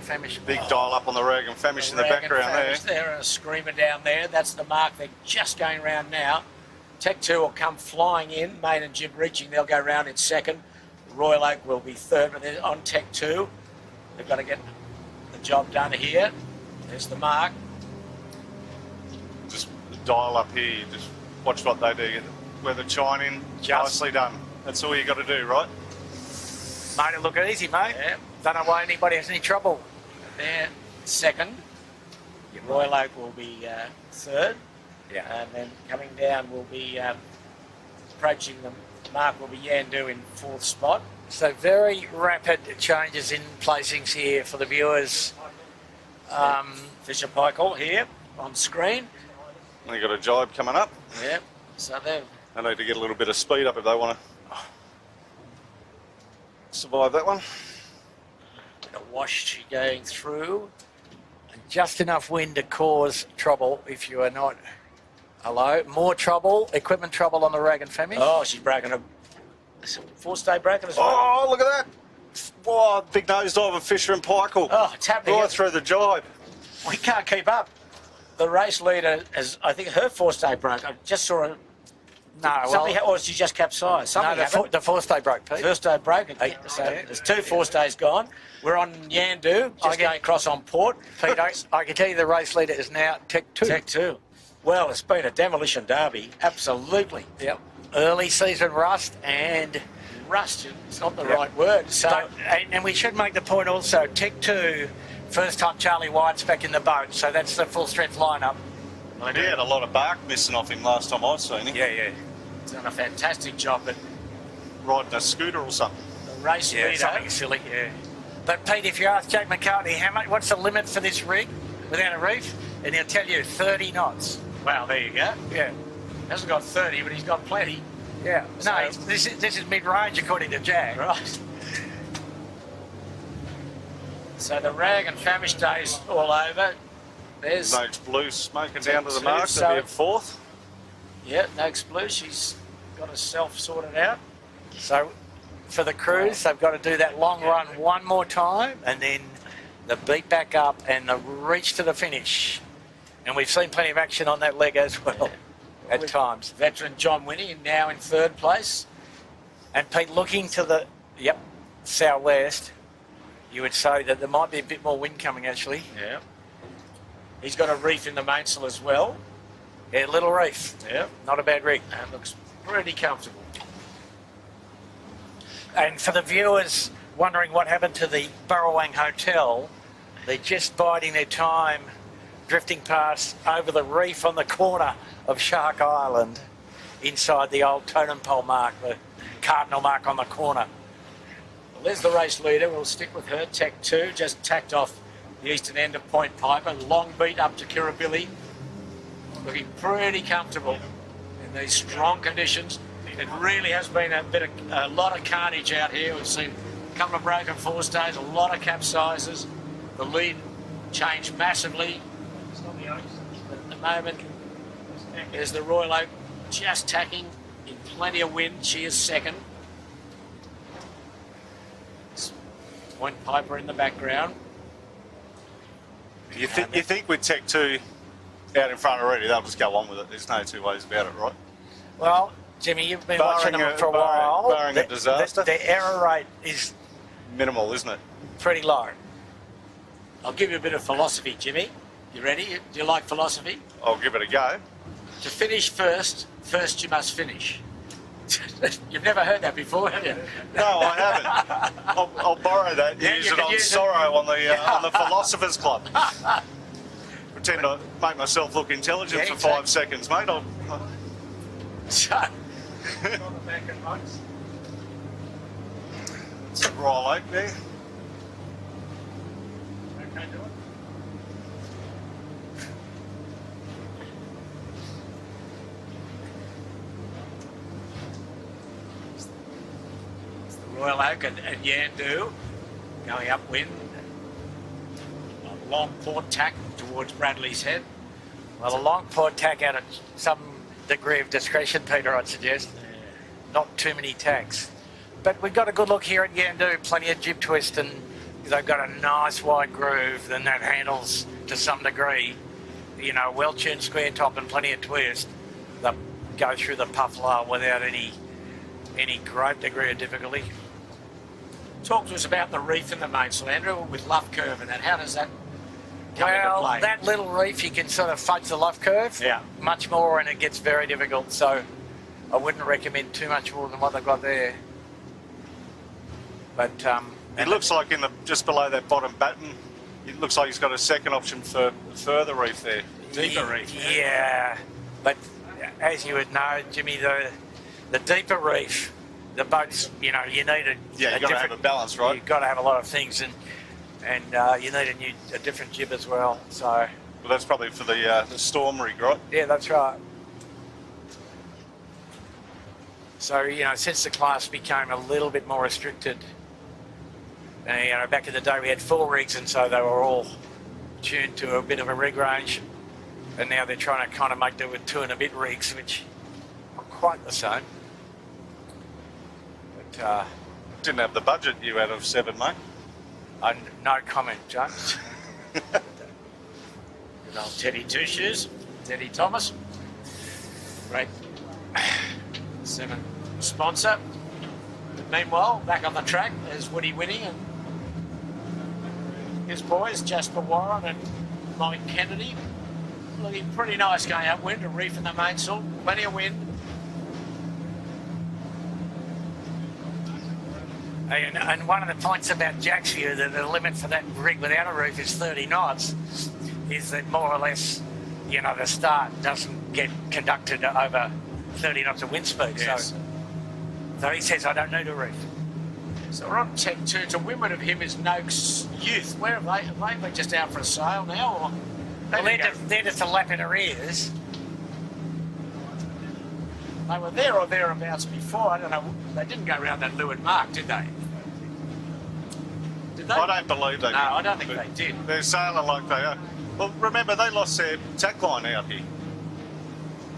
S2: Famish.
S3: Big dial up on the Rag and Famish in the
S1: Rag and
S3: background there.
S1: Famish there and a screamer down there. That's the mark. They're just going round now. Tech 2 will come flying in. Main and Jib reaching. They'll go round in second. Royal Oak will be third, but they're on Tech 2. They've got to get the job done here. There's the mark.
S3: Just dial up here, you just watch what they do. Where the chine in, nicely done. That's all you got to do, right?
S2: Made it look easy, mate.
S1: Yeah.
S2: Don't know why anybody has any trouble.
S1: They're second. Royal Oak will be third.
S2: Yeah.
S1: And then coming down will be approaching them. Mark will be Yandu in fourth spot.
S2: So very rapid changes in placings here for the viewers.
S1: Fisher Paykel here on screen.
S3: And you got a jibe coming up.
S1: Yeah. So they're
S3: They need to get a little bit of speed up if they want to survive that one.
S1: a wash going through.
S2: Just enough wind to cause trouble if you are not. Hello, more trouble, equipment trouble on the Rag and Famish.
S1: Oh, she's broken a four-stay broken as well.
S3: Oh, look at that. Oh, big nosedive of Fisher and Paykel.
S1: Oh, it's happening.
S3: Right through the jibe.
S1: We can't keep up. The race leader has, I think, her four-stay broke. I just saw her
S2: No,
S1: Something, or she just capsized. Something
S2: no,
S1: happened.
S2: the forestay broke, Pete.
S1: First day broke it.
S2: Hey,
S1: So
S2: yeah.
S1: there's 2 forestays gone. We're on Yandu, just going across on port.
S2: Pete, I can tell you the race leader is now Tech 2.
S1: Tech 2. Well, it's been a demolition derby. Absolutely.
S2: Yep. Early season rust and...
S1: Rust. It's not the right word. So
S2: But, and we should make the point also, Tech 2, first time Charlie White's back in the boat, so that's the full strength lineup.
S3: He had a lot of bark missing off him last time I'd seen him.
S2: Yeah.
S1: he's done a fantastic job. But
S3: Riding a scooter or something.
S1: the race
S2: Yeah,
S1: leader,
S2: something silly, yeah. But Pete, if you ask Jack McCartney, what's the limit for this rig without a reef? And he'll tell you 30 knots.
S1: well, there you go.
S2: Yeah.
S1: Hasn't got 30, but he's got plenty.
S2: Yeah.
S1: So-
S2: No, this is mid-range according to Jack.
S1: Right. So the rag and famish day's all over. There's
S3: Noakes Blue smoking down to the
S1: Two,
S3: mark.
S1: so-
S3: That'll be a 4th.
S1: yeah, Noakes Blue. She's got herself sorted out.
S2: So for the cruise, they've got to do that long run one more time and then the beat back up and the reach to the finish. And we've seen plenty of action on that leg as well at
S1: With
S2: times.
S1: Veteran John Winnie now in 3rd place.
S2: And Pete, looking to the southwest, you would say that there might be a bit more wind coming actually.
S1: Yeah. He's got a reef in the mainsail as well.
S2: Yeah, little reef,
S1: Yeah.
S2: not a bad rig.
S1: And looks pretty comfortable.
S2: And for the viewers wondering what happened to the Burrawang Hotel, they're just biding their time, drifting past over the reef on the corner of Shark Island, inside the old totem pole mark, the cardinal mark on the corner.
S1: Well, there's the race leader. We'll stick with her. Tech 2 just tacked off the eastern end of Point Piper. Long beat up to Kirribilli. Looking pretty comfortable in these strong conditions. It really has been a lot of carnage out here. We've seen a couple of broken forestays, a lot of capsizes. The lead changed massively. At the moment, there's the Royal Oak just tacking in plenty of wind. She is 2nd. Point Piper in the background.
S3: You think with Tech 2 out in front already, they'll just go on with it. There's no 2 ways about it, right?
S2: Well, Jimmy, you've been
S3: Barring
S2: watching them
S3: a-
S2: for a while.
S3: barring a disaster.
S2: The error rate is
S3: Minimal, isn't it?
S2: pretty low.
S1: I'll give you a bit of philosophy, Jimmy. You ready? Do you like philosophy?
S3: I'll give it a go.
S1: To finish first you must finish. You've never heard that before, have you?
S3: No, I haven't. I'll borrow that.
S1: Yeah,
S3: Use
S1: you
S3: it
S1: can
S3: on
S1: use it.
S3: Sorrow on the Philosophers Club. Pretend to make myself look intelligent
S1: Yeah,
S3: for 5
S1: exactly.
S3: seconds, mate.
S1: So,
S3: It's a Royal Oak there.
S1: it's the Royal Oak and Yandu going upwind. A long port tack towards Bradley's Head.
S2: Well, a long port tack out at some degree of discretion, Peter, I'd suggest. Not too many tacks. But we've got a good look here at Yandu, plenty of jib twist, and they've got a nice wide groove, and that handles to some degree. You know, well-tuned square top and plenty of twist. They'll go through the puff lull without any great degree of difficulty.
S1: Talk to us about the reef in the mainsail, Andrew, with luff curve and that. How does that come into
S2: Well,
S1: play?
S2: that little reef, you can sort of fudge the luff curve
S1: Yeah.
S2: much more, and it gets very difficult. So I wouldn't recommend too much more than what they've got there. But
S3: It looks like just below that bottom batten, it looks like he's got a second option for further reef there.
S1: Deeper reef.
S2: Yeah, but as you would know, Jimmy, the deeper reef, the boats, you know, you need
S3: Yeah, you've got to have
S2: different-
S3: a balance, right?
S2: You've got to have a lot of things, and you need a different jib as well. So
S3: Well, that's probably for the storm rig, right?
S2: yeah, that's right. So, you know, since the class became a little bit more restricted, you know, back in the day we had 4 rigs, and so they were all tuned to a bit of a rig range, and now they're trying to kind of make do with 2 and a bit rigs, which are quite the same. But
S3: Didn't have the budget you had of 7, mate.
S2: no comment, James.
S1: Good old Teddy Two Shoes, Teddy Thomas. Great 7 sponsor. But meanwhile, back on the track, there's Woody Winnie and his boys, Jasper Warren and Mike Kennedy. Looking pretty nice going upwind, a reef in the mainsail, plenty of wind.
S2: And one of the points about Jack's view that the limit for that rig without a roof is 30 knots, is that more or less, you know, the start doesn't get conducted over 30 knots of wind speed.
S1: Yes.
S2: So he says, I don't need a reef.
S1: So we're on Tech 2. To windward of him is Noakes Youth. Where have they? Have they just out for a sail now? Or
S2: Well, they're just a lap in arrears.
S1: they were there or thereabouts before. I don't know. They didn't go around that leeward mark, did they? Did they?
S3: I don't believe they
S1: No,
S3: did.
S1: I don't think they did.
S3: They're sailing like they are. Well, remember, they lost their tack line out here.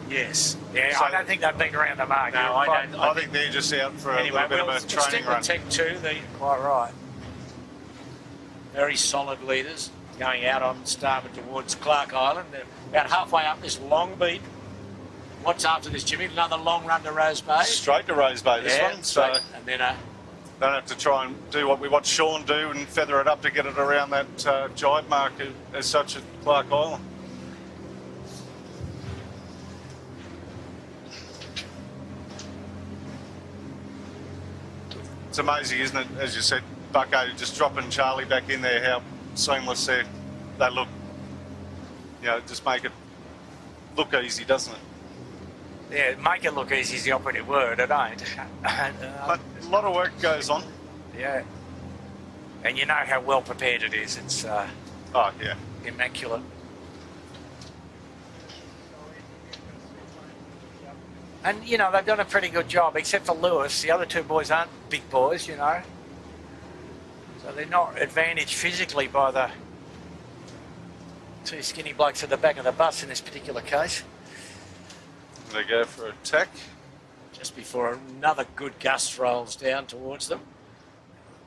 S1: Yes.
S2: Yeah,
S3: So-
S2: I don't think they've been around the mark.
S1: No,
S2: You're
S1: I
S2: quite-
S1: don't.
S3: I think they're just out for a
S1: Anyway,
S3: little bit of
S1: we'll
S3: a training
S1: stick
S3: run.
S1: with Tech 2. The
S2: Quite right.
S1: very solid leaders going out on starboard towards Clark Island. They're about halfway up this long beat. What's after this, Jimmy? Another long run to Rose Bay.
S3: Straight to Rose Bay, this one. So
S1: straight. And then
S3: don't have to try and do what we watched Sean do and feather it up to get it around that jibe mark as such at Clark Island. It's amazing, isn't it? As you said, Bucko just dropping Charlie back in there, how seamless they look. You know, just make it look easy, doesn't it?
S2: Yeah, make it look easy is the operative word. It ain't. And,
S3: But a lot of work goes on.
S2: yeah. And you know how well prepared it is. It's
S3: Oh, yeah.
S2: immaculate. And, you know, they've done a pretty good job, except for Lewis. The other two boys aren't big boys, you know. So they're not advantaged physically by the two skinny blokes at the back of the bus in this particular case.
S3: They go for a tack.
S1: just before another good gust rolls down towards them.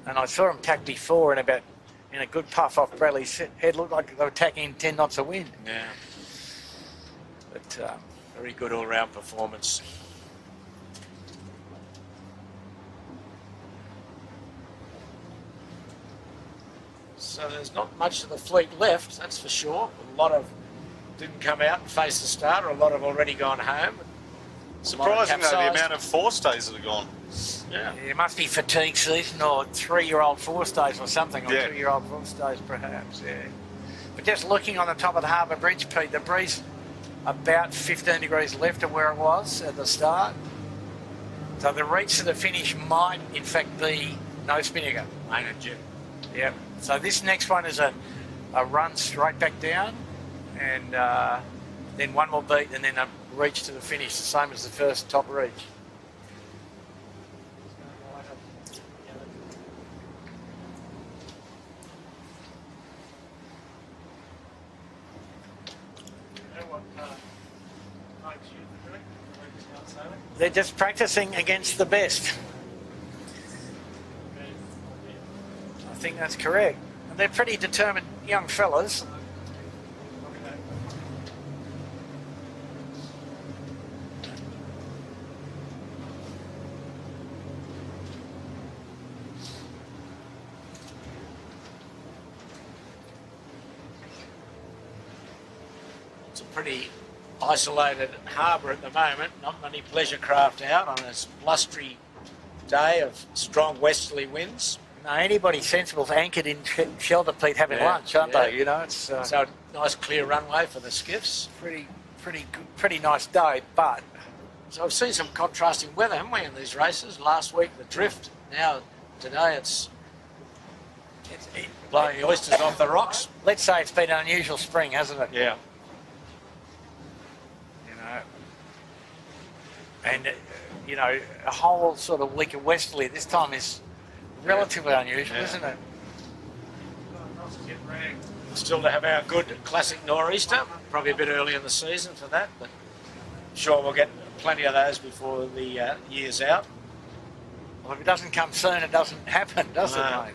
S2: And I saw them tack before in a good puff off Bradley's head. Looked like they were tacking 10 knots of wind.
S1: Yeah,
S2: But
S1: very good all-round performance. So there's not much of the fleet left, that's for sure. A lot of didn't come out and face the starter. A lot have already gone home.
S3: Surprising though, the
S1: capsized.
S3: amount of forestays that are gone.
S1: Yeah.
S2: it must be fatigue season or 3-year-old forestays or something, or
S3: Yeah.
S2: 2-year-old forestays perhaps, yeah. But just looking on the top of the harbour bridge, Pete, the breeze about 15 degrees left of where it was at the start. So the reach to the finish might, in fact, be no spinnaker.
S1: Ain't it, Jim?
S2: Yep. So this next one is a run straight back down, and then one more beat, and then a reach to the finish, the same as the first top reach. They're just practicing against the best. I think that's correct. And they're pretty determined young fellas.
S1: It's a pretty isolated harbour at the moment. Not many pleasure craft out on this blustery day of strong westerly winds.
S2: Now, anybody sensible's anchored in shelter, Pete, having
S1: Yeah,
S2: lunch, aren't
S1: yeah.
S2: they? You know, it's
S1: So a nice clear runway for the skiffs.
S2: pretty nice day, but
S1: So I've seen some contrasting weather, haven't we, in these races? Last week the drift. Now today it's blowing oysters off the rocks.
S2: let's say it's been an unusual spring, hasn't it?
S1: Yeah.
S2: You know, and you know, a whole sort of week of westerly at this time is relatively unusual,
S1: Yeah.
S2: isn't it?
S1: Still to have our good classic nor'easter. Probably a bit early in the season for that, but sure we'll get plenty of those before the year's out.
S2: Well, if it doesn't come soon, it doesn't happen, does it,
S1: No.
S2: mate?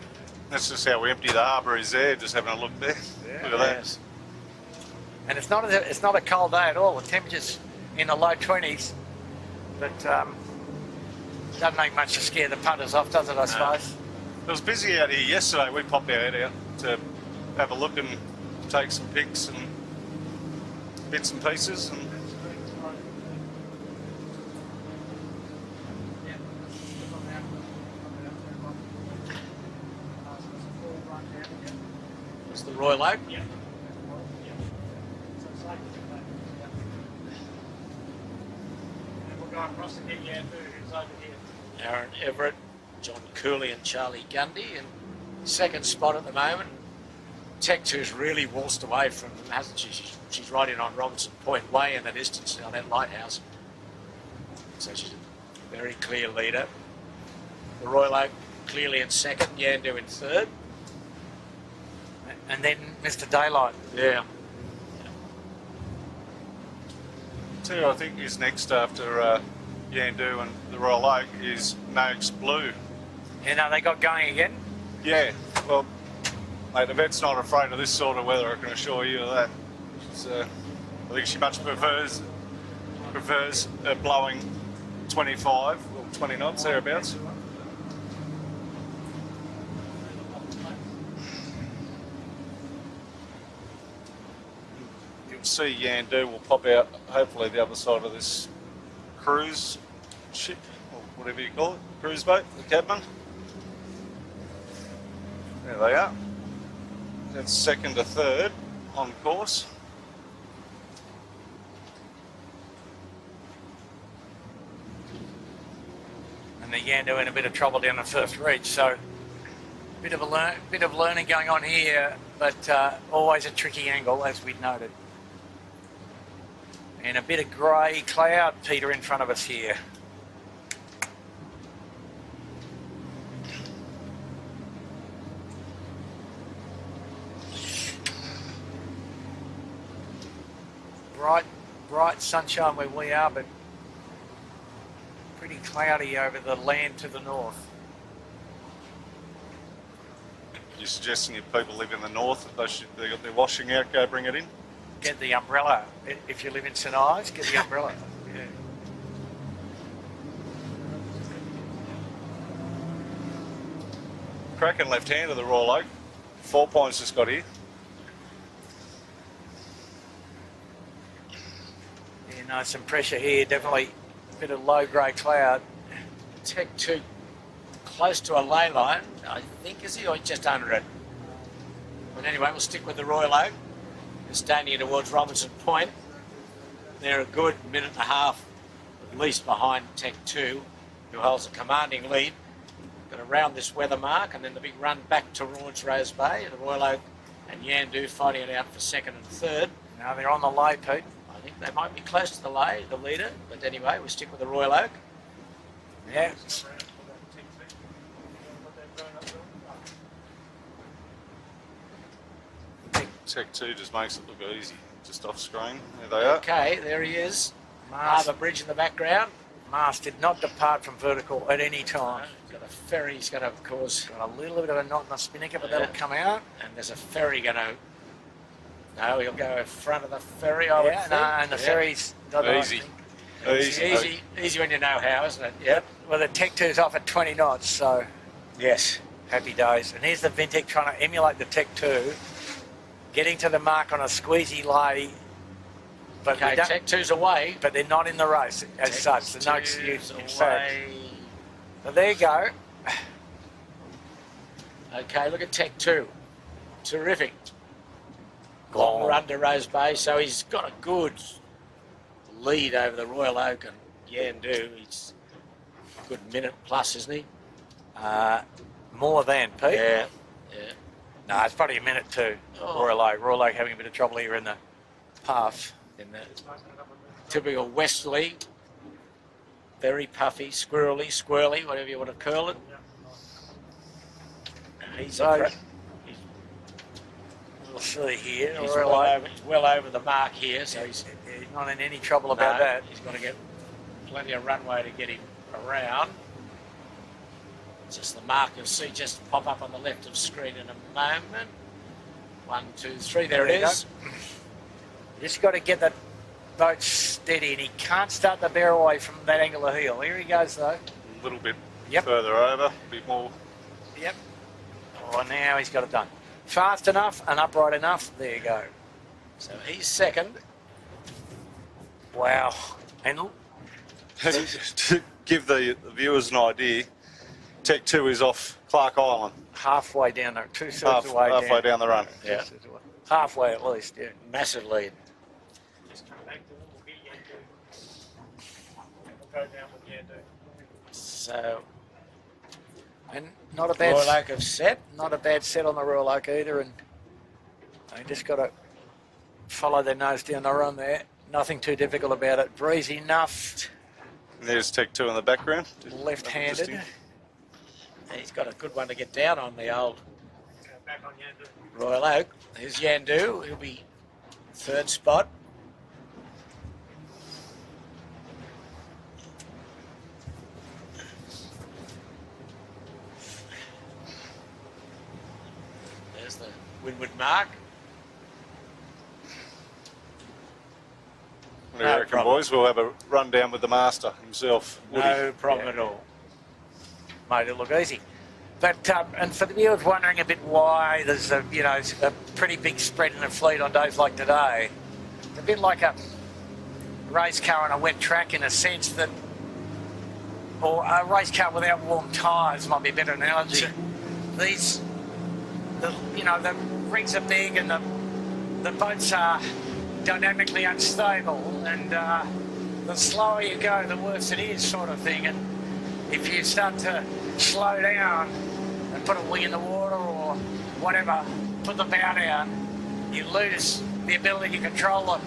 S3: That's just how empty the harbour is there, just having a look there. Look at that.
S1: Yes.
S2: And it's not a cold day at all. The temperature's in the low 20s, but Doesn't make much to scare the punters off, does it, I suppose?
S3: It was busy out here yesterday. We popped our head out to have a look and take some pics and bits and pieces. And
S1: It's the Royal Oak. Aaron Everett, John Cooley and Charlie Gundy in second spot at the moment. Tech 2's really waltzed away from them, hasn't she? She's right in on Robinson Point, way in the distance now, that lighthouse. So she's a very clear leader. The Royal Oak clearly in second, Yandu in third.
S2: And then Mr. Daylight.
S1: Yeah.
S3: two, I think, is next after Yandu and the Royal Oak is Noakes Blue.
S2: You know, they got going again.
S3: Yeah, well, mate, the vet's not afraid of this sort of weather, I can assure you of that. She's, I think she much prefers blowing 25 or 20 knots, thereabouts. You'll see Yandu will pop out, hopefully, the other side of this cruise ship, or whatever you call it, cruise boat, the cabman. There they are. That's second to third on course.
S2: And the Yandu in a bit of trouble down the first reach, so bit of learning going on here, but always a tricky angle, as we'd noted. And a bit of grey cloud, Peter, in front of us here. Bright sunshine where we are, but pretty cloudy over the land to the north.
S3: You're suggesting if people live in the north, that they got their washing out, go bring it in?
S2: Get the umbrella. If you live in St Ives, get the umbrella. Yeah.
S3: Cracking left hand of the Royal Oak. 4 points just got here.
S2: You know, some pressure here, definitely a bit of low grey cloud.
S1: Tech 2 close to a ley line, I think, is he, or just under it? But anyway, we'll stick with the Royal Oak. They're standing towards Robinson Point. They're a good minute and a half, at least, behind Tech 2, who holds a commanding lead. Got to round this weather mark, and then the big run back towards Rose Bay. The Royal Oak and Yandu fighting it out for second and third.
S2: Now they're on the lay, Pete.
S1: I think they might be close to the lay, the leader, but anyway, we'll stick with the Royal Oak.
S2: Yeah.
S3: Tech 2 just makes it look easy, just off screen. There they are.
S1: Okay, there he is.
S2: Mast,
S1: Harbour Bridge in the background.
S2: Mast did not depart from vertical at any time.
S1: Got a ferry, he's going to, of course,
S2: Got a little bit of a knot in the spinnaker, but that'll come out.
S1: and there's a ferry going to, no, he'll go in front of the ferry, I would
S2: Yeah,
S1: think.
S2: no, and the ferry's got it, I
S3: Easy.
S2: think.
S1: Easy when you know how, isn't it? Yep.
S2: Well, the Tech 2's off at 20 knots, so
S1: Yes.
S2: happy days. And here's the Vintec trying to emulate the Tech 2, getting to the mark on a squeezy lay, but,
S1: Okay, Tech 2's away.
S2: but they're not in the race as
S1: Tech
S2: such. The no
S1: 2's
S2: excuse, in
S1: away.
S2: fact. So there you go.
S1: Okay, look at Tech 2. Terrific. Long
S2: Oh.
S1: run to Rose Bay, so he's got a good lead over the Royal Oak and Yandu. He's a good minute plus, isn't he?
S2: More than, Pete.
S1: Yeah.
S2: No, it's probably a minute too.
S1: Oh.
S2: Royal Oak having a bit of trouble here in the path.
S1: In the typical westerly, very puffy, squirrely, whatever you want to call it. He's,
S2: So, we'll see here.
S1: he's
S2: Royal
S1: well,
S2: Oak,
S1: over, he's well over the mark here, so he's
S2: he's not in any trouble about
S1: no,
S2: that.
S1: He's got to get plenty of runway to get him around. Just the mark you'll see just pop up on the left of screen in a moment. 1, 2, 3, there it
S2: There you
S1: is.
S2: Just got to get that boat steady, and he can't start the bear away from that angle of heel. Here he goes, though.
S3: little bit
S2: Yep.
S3: further over, a bit more.
S2: Yep. Oh, now he's got it done. Fast enough and upright enough. There you go.
S1: So he's second.
S2: Wow. And
S3: To give the viewers an idea, Tech 2 is off Clark Island,
S2: halfway down there, two-thirds of the way
S3: halfway down the run.
S1: Yeah.
S2: Two-thirds of the way. Halfway at least, yeah.
S1: Massive lead. So
S2: And not a bad
S1: Royal Oak have set.
S2: not a bad set on the Royal Oak either, and they just got to follow their nose down the run there. Nothing too difficult about it. Breezy enough,
S3: And there's Tech 2 in the background.
S2: left-handed.
S1: He's got a good one to get down on the old Royal Oak. There's Yandu. He'll be third spot. There's the windward mark.
S3: What do you reckon,
S1: problem.
S3: boys? We'll have a run down with the master himself. Woody.
S1: No problem at all.
S2: Made it look easy. But and for the viewers wondering a bit why there's a a pretty big spread in the fleet on days like today, it's a bit like a race car on a wet track in a sense that, or a race car without warm tyres might be a better analogy. These, the rigs are big and the boats are dynamically unstable, and the slower you go, the worse it is, sort of thing. And if you start to slow down and put a wing in the water or whatever, put the bow down, you lose the ability to control it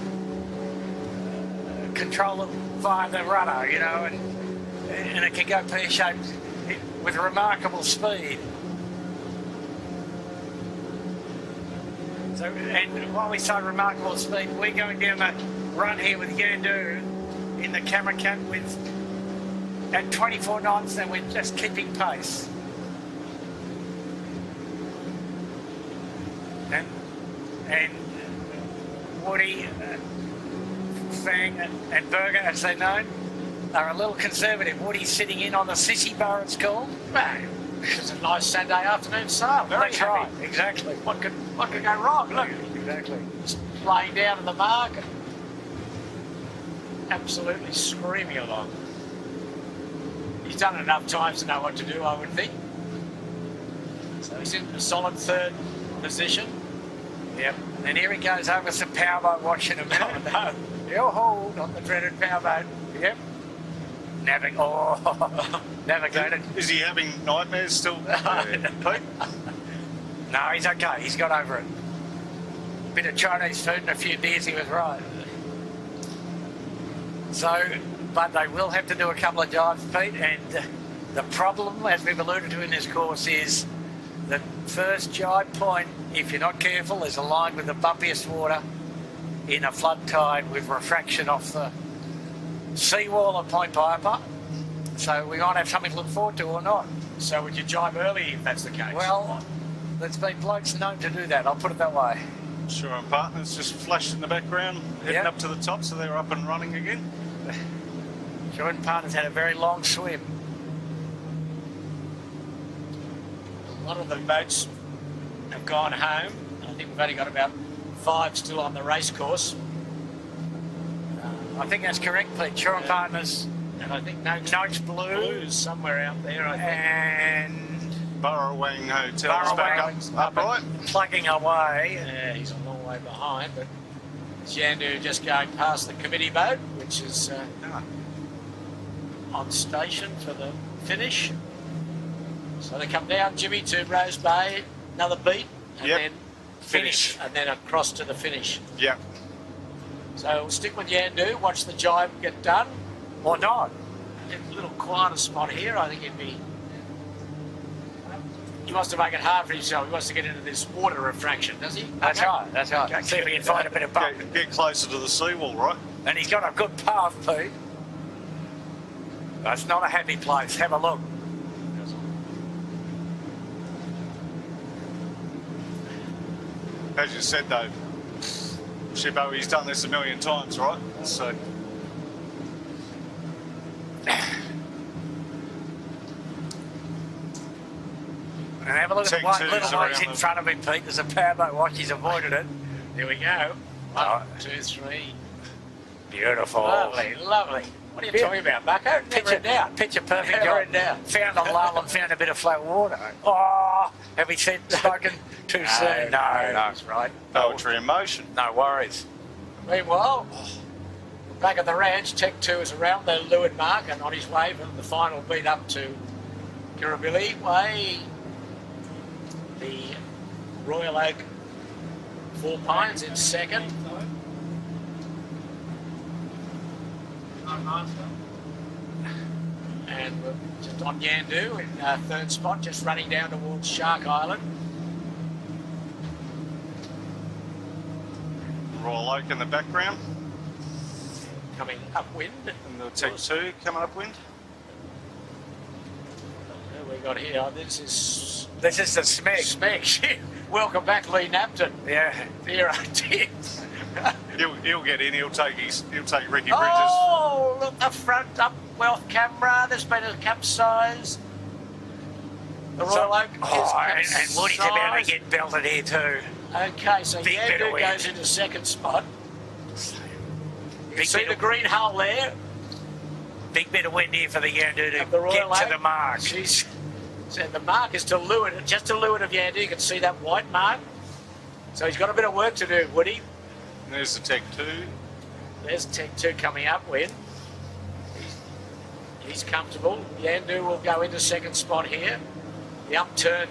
S2: via the rudder, and it can go pear-shaped with remarkable speed. So, and while we say remarkable speed, we're going down the run here with Yandu in the camera cat at 24 knots, and we're just keeping pace. And Woody, Fang and Berger, as they're known, are a little conservative. Woody's sitting in on the sissy bar, it's called.
S1: Well, it's a nice Saturday afternoon sail. Very
S2: That's
S1: happy.
S2: right, exactly.
S1: What could go wrong? Look,
S2: Exactly.
S1: just laying down in the mark and absolutely screaming along. He's done it enough times to know what to do, I would think. So he's in a solid third position.
S2: Yep. And here he goes over some powerboat watch in a minute.
S1: Oh, no.
S2: Yo-ho.
S1: Not the dreaded powerboat.
S2: Yep. Navigated.
S3: Is he having nightmares still, Pete?
S2: No, he's okay. He's got over it. Bit of Chinese food and a few beers, he was right. So, but they will have to do a couple of dives, Pete, and the problem, as we've alluded to in this course, is the first jibe point, if you're not careful, is aligned with the bumpiest water in a flood tide with refraction off the seawall of Point Piper. So we might have something to look forward to or not.
S1: So would you jibe early if that's the case?
S2: Well, there's been blokes known to do that, I'll put it that way.
S3: Sure, and partners just flashed in the background, heading
S2: Yep.
S3: up to the top, so they're up and running again.
S2: Jordan Partners had a very long swim.
S1: a lot of the boats have gone home. I think we've only got about 5 still on the race course.
S2: I think that's correct, Pete. Shaw and Partners
S1: And I think Noakes
S2: Noakes Blue.
S1: Blues somewhere out there, I think.
S2: and
S3: Burrowang Hotel's back
S2: Burrowang's
S3: up right.
S2: plugging away.
S1: Yeah, he's a long way behind, but Yandu just going past the committee boat, which is on station for the finish. So they come down, Jimmy, to Rose Bay, another beat, and
S3: Yep.
S1: then finish, and then across to the finish.
S3: Yep.
S1: So we'll stick with Yandu, watch the jibe get done.
S2: Or not.
S1: Get a little quieter spot here, I think he'd be... He wants to make it hard for himself. He wants to get into this water refraction, does he?
S2: That's
S1: Okay.
S2: right, that's right.
S1: Okay.
S2: See if we can find a bit of bump.
S3: Get closer to the seawall, right?
S2: And he's got a good path, Pete. That's not a happy place. Have a look.
S3: As you said, though, Shibbo, he's done this a million times, right? So
S2: And have a look at
S3: Tech
S2: the white
S3: twos
S2: little
S3: around
S2: ones in
S3: them.
S2: front of him, Pete. There's a powerboat watch. He's avoided it.
S1: There we go.
S2: Oh.
S1: 1, 2, 3.
S2: Beautiful.
S1: Lovely, lovely. What are you talking about, Bucko? Never in doubt.
S2: Picture perfect
S1: Never
S2: job.
S1: in doubt.
S2: Found a lull and found a bit of flat water. Oh, have we spoken too soon? No,
S1: that's right.
S3: Poetry in motion.
S2: no worries.
S1: Meanwhile, back at the ranch, Tech 2 is around the leeward mark and on his way from the final beat up to Kirribilli Way. The Royal Oak 4 Pines in second. And we're just on Yandu in third spot, just running down towards Shark Island.
S3: Royal Oak in the background.
S1: Coming upwind.
S3: And the Tech 2 coming upwind.
S1: Who we got here? This is
S2: This is the Smeg.
S1: Smeg. Welcome back, Lee Napton.
S2: Yeah.
S1: Dear, oh dear.
S3: He'll get in. He'll take Ricky Bridges.
S1: Oh, look, the front up wealth camera. There's been a capsize. The Royal Oak is
S2: and Woody's about to
S1: capsized.
S2: get belted here too.
S1: Okay, so
S2: Big bit of
S1: Yandu
S2: wind.
S1: goes into second spot. You
S2: Big
S1: see
S2: bit
S1: the
S2: of-
S1: green hull there
S2: Big bit of wind here for the Yandu to
S1: of the Royal
S2: get
S1: Oak.
S2: to the mark.
S1: She's said the mark is to leeward, just to leeward of Yandu. You can see that white mark. So he's got a bit of work to do, Woody.
S3: And there's the Tech 2.
S1: There's Tech 2 coming upwind. He's comfortable. Yandu will go into second spot here. The upturn.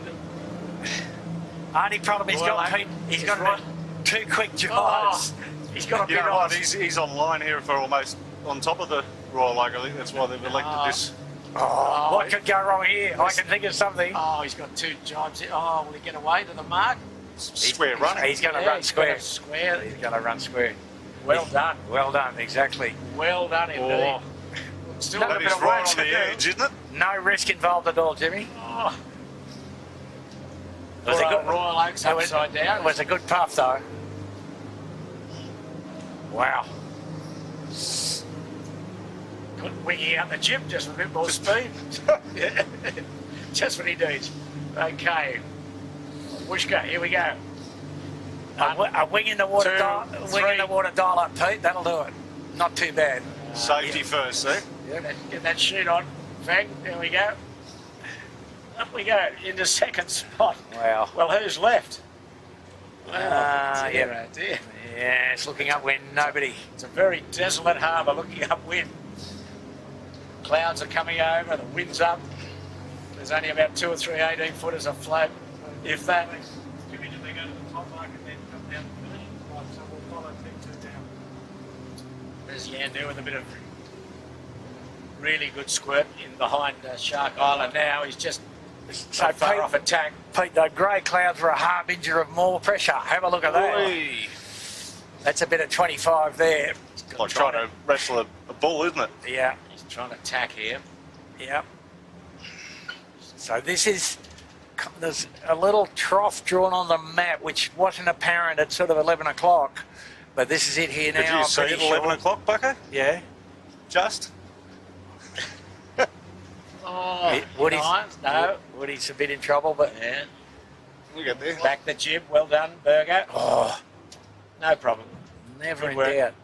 S2: Only problem he's
S1: Royal
S2: got,
S1: Oak
S2: Pete, he's
S1: is
S2: got
S1: right.
S2: two quick
S1: Oh,
S2: drives.
S1: he's got a
S3: You
S1: bit
S3: know
S1: on.
S3: what? He's on line here for almost on top of the Royal Oak. I think that's why they've elected this.
S2: Oh, what could go wrong here? I can think of something.
S1: Oh, he's got 2 jobs. Oh, will he get away to the mark?
S3: Square running.
S2: He's going to
S1: Yeah,
S2: run
S1: he's
S2: square.
S1: got a square.
S2: He's going to run square.
S1: Well done.
S2: Well done, exactly.
S1: Well done indeed.
S3: Oh,
S1: Still got a
S3: that
S1: bit
S3: is
S1: of work
S3: right
S1: to
S3: on the
S1: do.
S3: edge, isn't it?
S2: No risk involved at all, Jimmy.
S1: Oh.
S2: It was a good
S1: Royal Oak's
S2: it was-
S1: upside down.
S2: It was a good puff, though. Wow.
S1: Good winging out the jib just with a bit more speed. Just what he needs. Okay. Wishka, here we go.
S2: A wing in the water,
S1: Two,
S2: wing in
S1: three.
S2: the water dial up, Pete. That'll do it. Not too bad.
S3: Safety first, eh?
S1: Get that sheet on. Fang, there we go. Up we go into second spot.
S2: Wow.
S1: Well, who's left? Well, dear,
S2: yeah.
S1: oh dear.
S2: Yeah, it's looking up when nobody.
S1: It's a very desolate harbour looking upwind. Clouds are coming over, the wind's up. There's only about 2 or 3 18-footers afloat, if that. There's Yandu with a bit of really good squirt in behind Shark Island now. He's just so far
S2: Pete-
S1: off attack.
S2: Pete, the grey clouds were a harbinger of more pressure. Have a look at that.
S3: Oi.
S2: That's a bit of 25 there.
S3: Like trying to wrestle a bull, isn't it?
S2: Yeah,
S1: He's trying to tack here.
S2: yeah. So this is, there's a little trough drawn on the map, which wasn't apparent at sort of 11 o'clock. But this is it here now.
S3: Did you
S2: I'm
S3: see it
S2: pretty
S3: 11
S2: sure.
S3: o'clock, Bucko?
S2: Yeah.
S3: Just?
S1: Oh,
S2: Woody's,
S1: nice. No.
S2: Woody's a bit in trouble, but
S1: Yeah.
S3: Look at there.
S1: Back the jib. Well done, Burger.
S2: oh,
S1: No problem.
S2: never
S1: Good
S2: in
S1: work.
S2: doubt.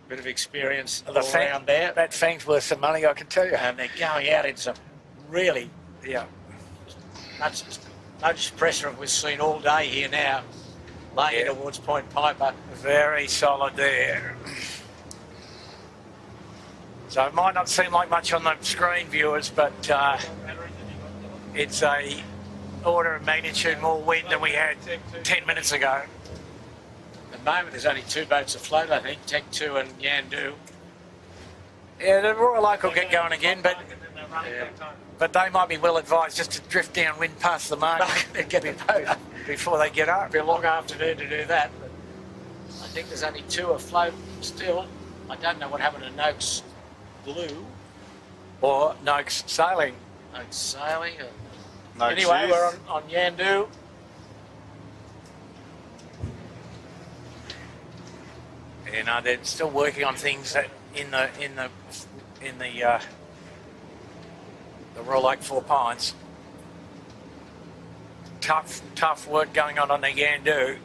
S1: Bit of experience all
S2: The fang,
S1: around there.
S2: that fang's worth some money, I can tell you.
S1: And they're going out in some really
S2: Yeah.
S1: much pressure we've seen all day here now. Laying
S2: Yeah.
S1: towards Point Piper.
S2: Very solid there. So it might not seem like much on the screen, viewers, but it's a order of magnitude more wind than we had 10 minutes ago.
S1: At the moment, there's only 2 boats afloat, I think. Tech 2 and Yandu.
S2: Yeah, the Royal Oak will get going again, but
S1: Yeah.
S2: they might be well advised just to drift downwind past the mark
S1: They'd get the boat up.
S2: before they get up.
S1: It'll be a long afternoon to do that. But I think there's only 2 afloat still. I don't know what happened to Noakes Blue.
S2: Or Noakes sailing.
S1: Noakes Sailing.
S3: No
S1: Anyway,
S3: cheese.
S1: we're on Yandu.
S2: You know, they're still working on things that in the Royal Oak 4 Pines. tough work going on the Yandu.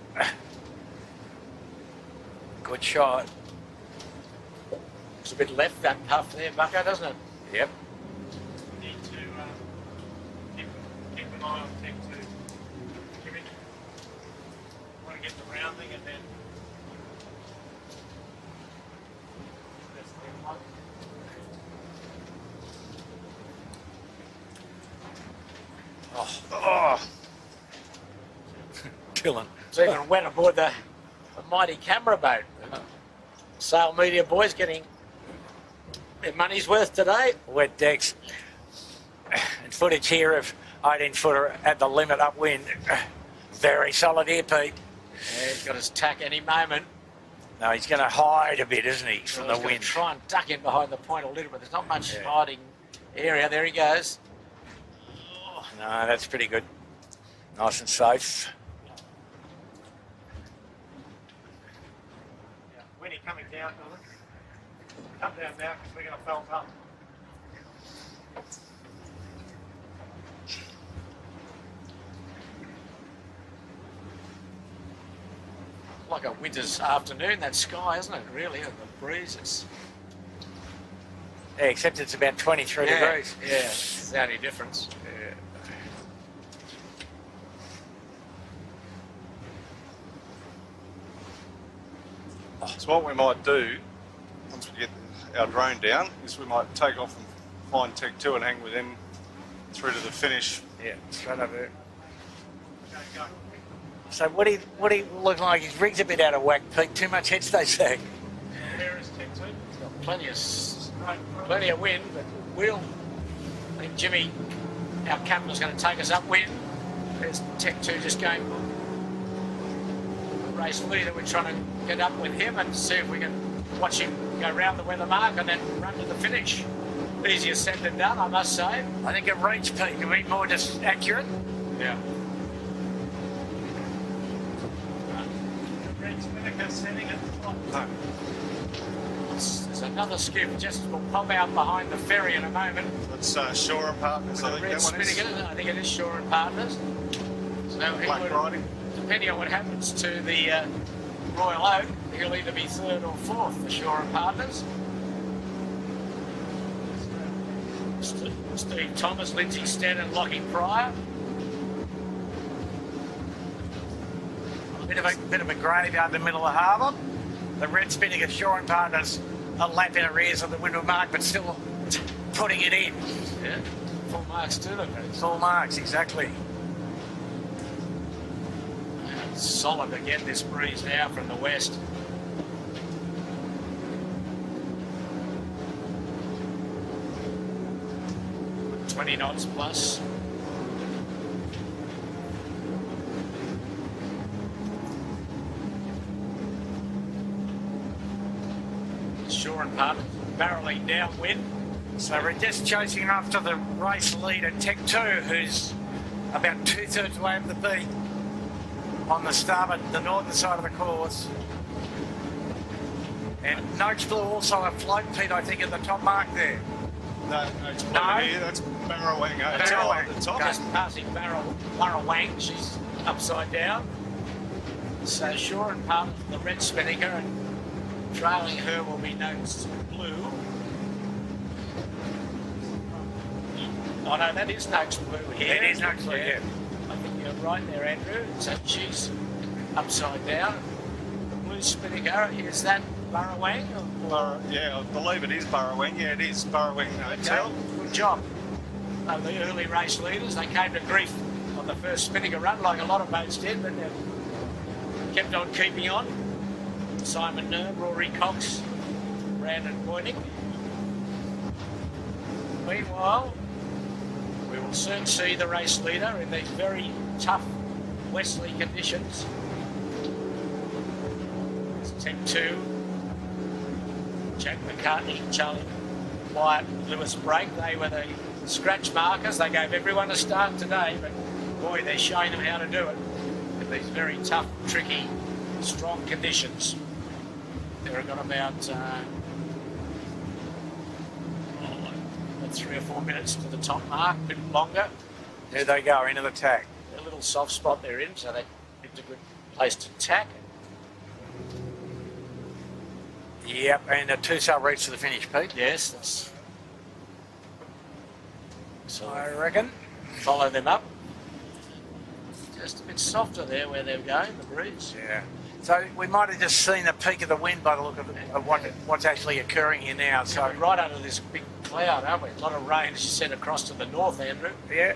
S2: Good shot.
S1: It's a bit left, that puff there, Bucko, doesn't it?
S2: Yep.
S4: Need to keep an eye on Tech 2. Jimmy, want to get the rounding and then. That's the one.
S3: Oh,
S2: Killing.
S1: It's even wet aboard the mighty camera boat. Sail Media boys getting their money's worth today.
S2: Wet decks. And footage here of 18-footer at the limit upwind. Very solid here, Pete.
S1: Yeah, he's got his tack any moment.
S2: No, he's going to hide a bit, isn't he, from
S1: He's
S2: the
S1: gonna
S2: wind?
S1: try and duck in behind the point a little bit. There's not much
S2: Yeah.
S1: hiding area. There he goes.
S2: No, that's pretty good. Nice and safe.
S4: Yeah. Winnie coming down, Dylan. Come down now because we're going to felt up.
S1: Like a winter's afternoon, that sky, isn't it? Really, and the breeze. It's
S2: Yeah, except it's about 23 degrees.
S1: Yeah, it's the only difference.
S3: so what we might do, once we get our drone down, is we might take off and find Tech 2 and hang with them through to the finish.
S2: Yeah, straight over there.
S4: Go.
S2: So what he looks like, his rig's a bit out of whack, Pete. Too much headstay sag.
S4: There is Tech 2.
S1: It's got plenty of
S4: Right.
S1: plenty of wind, but we'll. I think Jimmy, our captain's going to take us upwind. There's Tech 2 just going. Race leader, we're trying to get up with him and see if we can watch him go round the weather mark and then run to the finish. Easier said than done, I must say.
S2: I think it reached, Pete. Can be more just accurate.
S1: Yeah.
S4: Red Spinnaker setting at the top.
S3: No.
S1: There's another skiff just will pop out behind the ferry in a moment.
S3: That's Shore and Partners, I
S1: The
S3: think
S1: Red
S3: that one is.
S1: Spinnaker, I think it is Shore and Partners. So he
S3: Black
S1: would,
S3: Riding.
S1: depending on what happens to the Royal Oak, he'll either be third or fourth for Shore and Partners. Steve Thomas, Lindsay Stead and Lockie Pryor.
S2: Bit of a graveyard in the middle of the harbour. The Red Spinnaker Shore and Partners a lap in arrears of the windward mark, but still putting it in.
S1: Yeah, full marks to them.
S2: Full marks, exactly.
S1: It's solid again, this breeze now from the west. With 20 knots plus. Shore and Partners barreling downwind.
S2: So we're just chasing after the race leader, Tech 2, who's about 2/3 way up the beat on the starboard, the northern side of the course. And Noakes Blue also afloat, Pete, I think, at the top mark there.
S3: No, it's
S2: No?
S3: here. That's Barrowang Hotel
S2: Barrowang.
S3: at the top.
S1: Just passing Barrowang, she's upside down. So Shore and Partners, the Red Spinnaker, and trailing her will be Noakes Blue. Oh no, that is Noakes Blue here.
S2: It is Noakes Blue, yeah.
S1: I think you're right there, Andrew. So she's upside down. The Blue Spinnaker, is that Barrowang?
S3: Yeah, I believe it is Barrowang. Yeah, it is Barrowang Hotel.
S1: Good job. They were the early race leaders. They came to grief on the first Spinnaker run, like a lot of boats did, but they've kept on keeping on. Simon Nerb, Rory Cox, Brandon Boynick. Meanwhile, we will soon see the race leader in these very tough westerly conditions. It's Tech 2, Jack McCartney, Charlie Wyatt, Lewis Brake. They were the scratch markers. They gave everyone a start today, but boy, they're showing them how to do it in these very tough, tricky, strong conditions. They've got about 3 or 4 minutes to the top mark, a bit longer.
S2: There they go, into the tack.
S1: a little soft spot they're in, so they picked a good place to tack.
S2: Yep, and a two-sail reach to the finish, Pete.
S1: Yes, that's. So
S2: I reckon.
S1: follow them up. Just a bit softer there where they're going, the breeze.
S2: Yeah. So we might have just seen the peak of the wind by the look of what's actually occurring here now.
S1: So
S2: So
S1: we're right under this big cloud, aren't we? A lot of rain, as you said, across to the north, Andrew.
S2: yeah.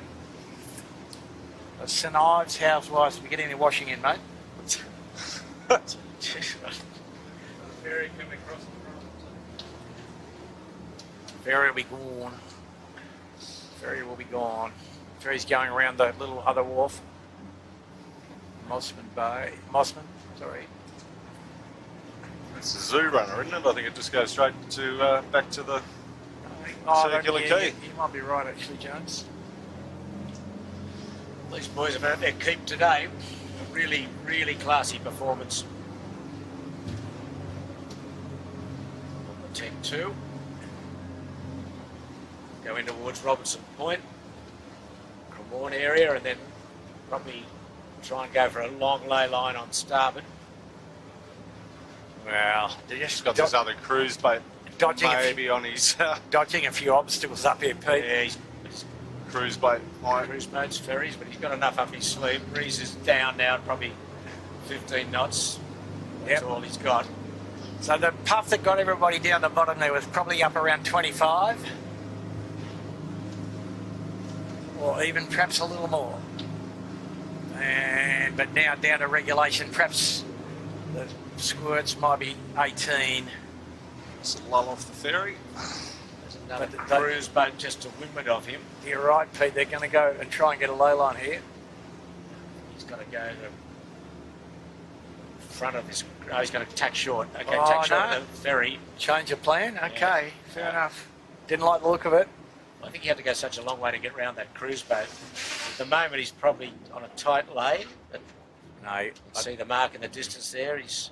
S2: St Ives, housewives, we get any washing in, mate?
S4: Ferry coming across the front.
S2: Ferry will be gone. Ferry will be gone. Ferry's going around the little other wharf. Mossman Bay. Mossman, sorry.
S3: It's a zoo runner, isn't it? I think it just goes straight to back to the. Circular
S2: yeah,
S3: Quay.
S2: you might be right, actually, Jones.
S1: These boys have had their keep today. Really, really classy performance. On the Tech 2. Go in towards Robertson Point. Cremorne area, and then probably try and go for a long lay line on starboard.
S2: Well, they're
S3: He's
S2: just
S3: got this other cruise boat
S2: dodging
S3: maybe on his
S2: dodging a few obstacles up here, Pete.
S1: Yeah, he's
S3: cruise boat.
S1: cruise boats, ferries, but he's got enough up his sleeve. Breeze is down now, probably 15 knots. That's
S2: Yep.
S1: all he's got.
S2: So the puff that got everybody down the bottom there was probably up around 25. Or even perhaps a little more. But now down to regulation, perhaps the squirts might be 18.
S3: It's a lull off the ferry.
S1: There's another
S2: But they-
S1: cruise boat just to windward of him.
S2: You're right, Pete, they're going to go and try and get a low line here.
S1: He's got to go to the front of this. Oh, he's going to tack short. Okay,
S2: Oh,
S1: tack short
S2: no.
S1: of the ferry.
S2: Change of plan? Okay, fair
S1: Yeah.
S2: enough. Didn't like the look of it.
S1: I think he had to go such a long way to get round that cruise boat. At the moment, he's probably on a tight lay, but
S2: No,
S1: you can see the mark in the distance there. He's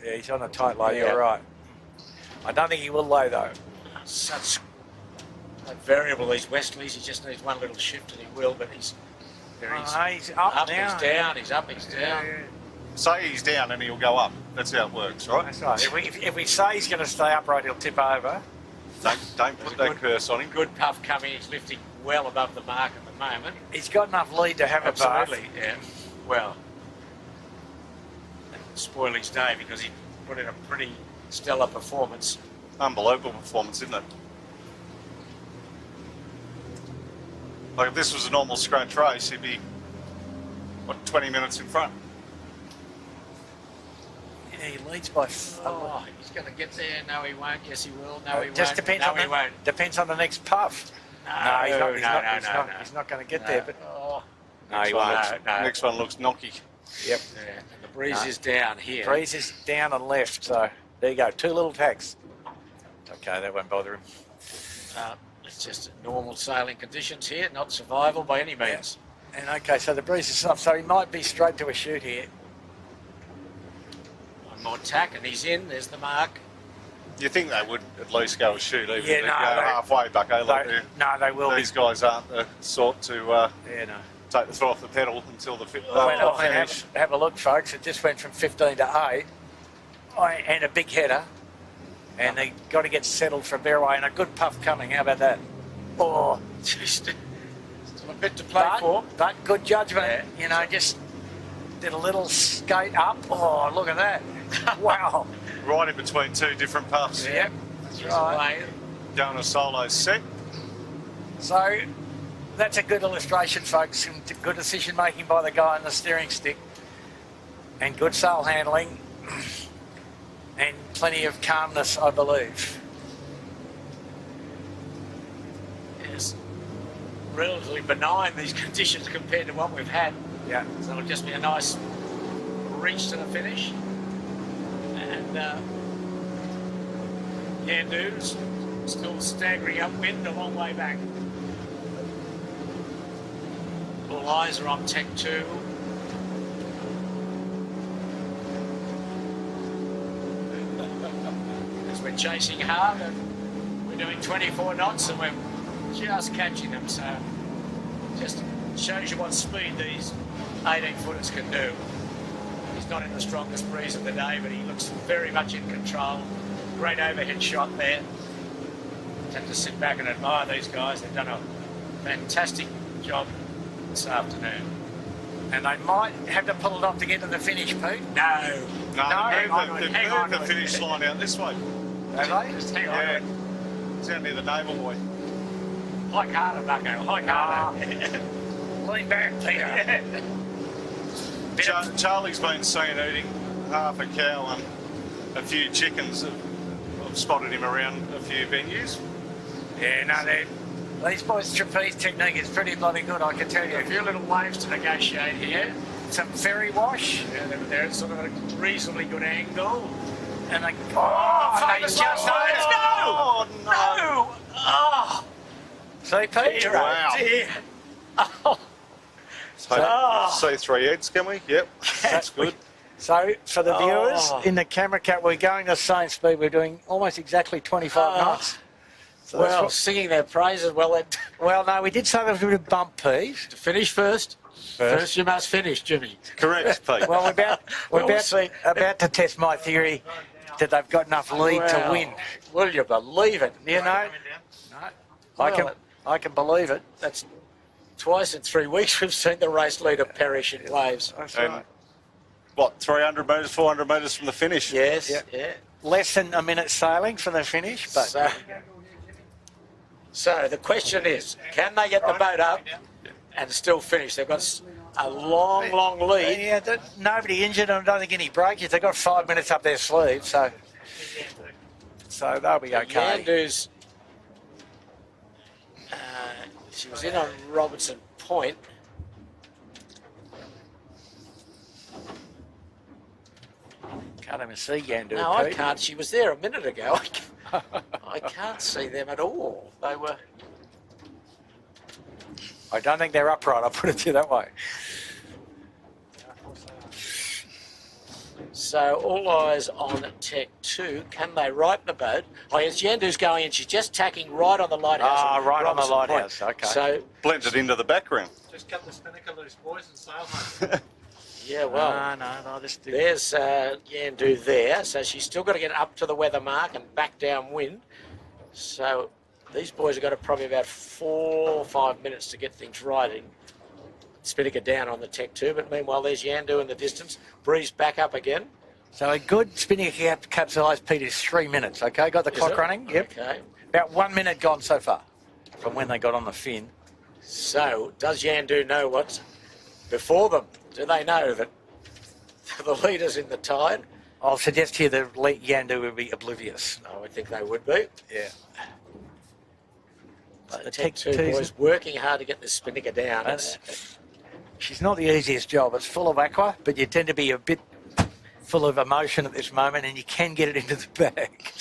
S2: he's on a tight lay,
S1: Yeah.
S2: you're right. I don't think he will lay though.
S1: such like variable, these Westleys. He just needs one little shift and he will, but he's
S2: He's up now.
S1: he's down, he's up, he's down.
S2: Yeah.
S3: Say he's down and he'll go up. That's how it works, right?
S2: That's right. If we say he's going to stay upright, he'll tip over.
S3: Don't put that curse on him.
S1: Good puff coming, he's lifting well above the mark at the moment.
S2: He's got enough lead to have a bath.
S1: Absolutely, yeah. Well, that would spoil his day because he put in a pretty stellar performance.
S3: Unbelievable performance, isn't it? Like if this was a normal scratch race, he'd be, what, 20 minutes in front?
S2: Yeah, he leads by.
S1: Oh, he's going to get there. No, he won't. Yes, he will. No, he
S2: Just
S1: won't.
S2: depends
S1: no,
S2: on
S1: he won't.
S2: depends on the next puff.
S1: No,
S2: he's not. He's
S1: no,
S2: not,
S1: no,
S2: he's
S1: no,
S2: not,
S1: no.
S2: he's not going to get
S1: No.
S2: there. But
S1: Oh,
S2: no, he
S3: Next one
S2: won't.
S3: looks-
S1: No.
S3: Next one looks knocky.
S2: Yep.
S1: yeah. And the breeze
S2: No.
S1: is down here.
S2: Breeze is down and left. So there you go. Two little tacks. Okay, that won't bother him.
S1: It's just normal sailing conditions here, not survival by any means.
S2: And okay, so the breeze is soft. So he might be straight to a shoot here.
S1: One more tack and he's in. There's the mark.
S3: You think they would at least go a shoot, even
S2: Yeah,
S3: if they
S2: no,
S3: go
S2: they-
S3: halfway back over there.
S2: No, they will
S3: These guys aren't the sort to
S2: be. Yeah, no.
S3: take the foot off the pedal until the finish.
S2: Have a look, folks. It just went from 15 to 8. And a big header. And they got to get settled for a bear away. And a good puff coming. How about that? Oh,
S1: Just still a bit to play for.
S2: but good judgment.
S1: Yeah.
S2: You know, just did a little skate up. Oh, look at that. Wow.
S3: Right in between two different puffs.
S2: Yep.
S1: He's
S2: right.
S1: away.
S3: Going a solo set.
S2: So that's a good illustration, folks. Some good decision making by the guy on the steering stick, and good sail handling, and plenty of calmness, I believe.
S1: Yes. Relatively benign, these conditions, compared to what we've had.
S2: Yeah.
S1: So it'll just be a nice reach to the finish. And Yando's still staggering upwind a long way back. All eyes are on Tech 2. As we're chasing hard, and we're doing 24 knots and we're just catching them, so just shows you what speed these 18-footers can do. He's not in the strongest breeze of the day, but he looks very much in control. Great overhead shot there. Just have to sit back and admire these guys. They've done a fantastic job this afternoon.
S2: And they might have to pull it off to get to the finish, Pete.
S1: No.
S3: No,
S1: hang on,
S3: they've
S1: hang on.
S3: moved the finish line out this way.
S2: Have they?
S1: Just hang on.
S3: Yeah. It's down near the naval buoy.
S1: Hike harder, Bucko. Hike harder. Lean back, Peter.
S3: Charlie's been seen eating half a cow and a few chickens. I've spotted him around a few venues.
S2: Yeah, no, these boys' trapeze technique is pretty bloody good, I can tell you.
S1: A few little waves to negotiate here.
S2: Some ferry wash,
S1: Yeah, they're sort of at a reasonably good angle.
S2: and they...
S1: Oh,
S2: they just noticed.
S3: Oh, no.
S1: No! Oh,
S2: See, Pete?
S1: dear,
S3: Wow.
S1: oh dear. Oh,
S3: So, see 3 heads, can we? Yep, that's good.
S2: So, for the viewers,
S1: Oh.
S2: in the camera cat, we're going the same speed. We're doing almost exactly 25
S1: Oh.
S2: knots. So that's
S1: well,
S2: what-
S1: singing their praises. Well,
S2: well, no, we did say there was a bit of bump piece.
S1: to finish first. First you must finish, Jimmy.
S3: Correct, Pete.
S2: Well, we're
S1: We'll
S2: about,
S1: see.
S2: about to test my theory that they've got enough lead to
S1: Well,
S2: win.
S1: Will you believe it?
S2: You know,
S1: Well,
S2: I can believe it.
S1: that's twice in 3 weeks we've seen the race leader perish in waves.
S2: That's
S3: And
S2: right.
S3: what, 300 metres, 400 metres from the finish?
S1: Yes,
S2: Yeah.
S1: yeah.
S2: Less than a minute sailing for the finish, but
S1: So the question is, can they get the boat up and still finish? They've got a long, long lead.
S2: yeah, nobody injured, and I don't think any breakages. They've got 5 minutes up their sleeve, so they'll be okay.
S1: Yandu's, she was in on Robertson Point.
S2: Can't even see Yandu.
S1: No, I
S2: Pete.
S1: can't. She was there a minute ago. I can't see them at all. They were.
S2: I don't think they're upright. I'll put it to you that way.
S1: So all eyes on Tech 2. Can they right the boat? Oh, yes, Yandu's going in. She's just tacking right on the lighthouse.
S2: Ah,
S1: at
S2: right on the
S1: Robertson Point.
S2: lighthouse, okay.
S1: So,
S3: Blended into the background.
S4: Just cut the spinnaker loose, boys, and sail home.
S1: yeah, well,
S2: no, I'll just do
S1: there's Yandu there. So she's still got to get up to the weather mark and back downwind. So these boys have got probably about 4 or 5 minutes to get things right. Spinnaker down on the Tech 2, but meanwhile there's Yandu in the distance. Breeze back up again.
S2: So a good spinning capsize, Pete, is 3 minutes, okay? Got the
S1: Is
S2: clock
S1: it?
S2: running? Yep.
S1: Okay.
S2: About 1 minute gone so far from when they got on the fin.
S1: So does Yandu know what's before them? Do they know that the leader's in the tide?
S2: I'll suggest here that Yandu would be oblivious.
S1: I would think they would be.
S2: Yeah.
S1: The
S2: The
S1: Tech
S2: Tech
S1: 2
S2: 2's
S1: boys working hard to get this spinnaker down.
S2: She's not the easiest job. It's full of aqua, but you tend to be a bit full of emotion at this moment, and you can get it into the bag.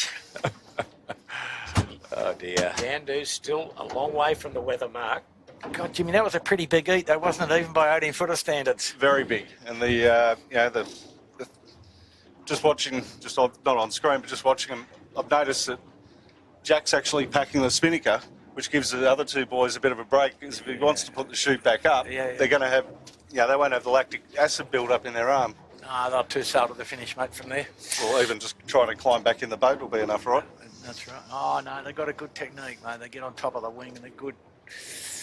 S2: Oh, dear.
S1: Yandu's still a long way from the weather mark.
S2: God, Jimmy, that was a pretty big eat, though, wasn't it, even by 18-footer standards?
S3: Very big. And the just watching, just not on screen, but just watching them, I've noticed that Jack's actually packing the spinnaker, which gives the other two boys a bit of a break, because if he wants to put the chute back up,
S2: Yeah.
S3: they're going to have, they won't have the lactic acid build up in their arm.
S2: No, they'll two sail to the finish, mate, from there.
S3: Or even just trying to climb back in the boat will be enough, right?
S2: That's right. Oh, no, they've got a good technique, mate. They get on top of the wing and they're good.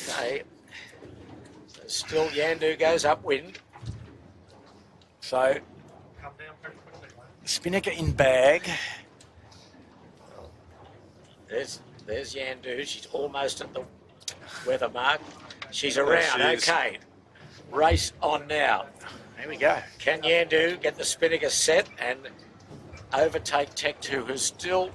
S1: Okay. So still Yandu goes upwind.
S2: So,
S4: Come down pretty quickly, mate.
S2: spinnaker in bag.
S1: There's Yandu. She's almost at the weather mark. She's around.
S3: There she is.
S1: Okay. Race on now.
S2: There we go.
S1: Can Yandu get the spinnaker set and overtake Tech 2, who's still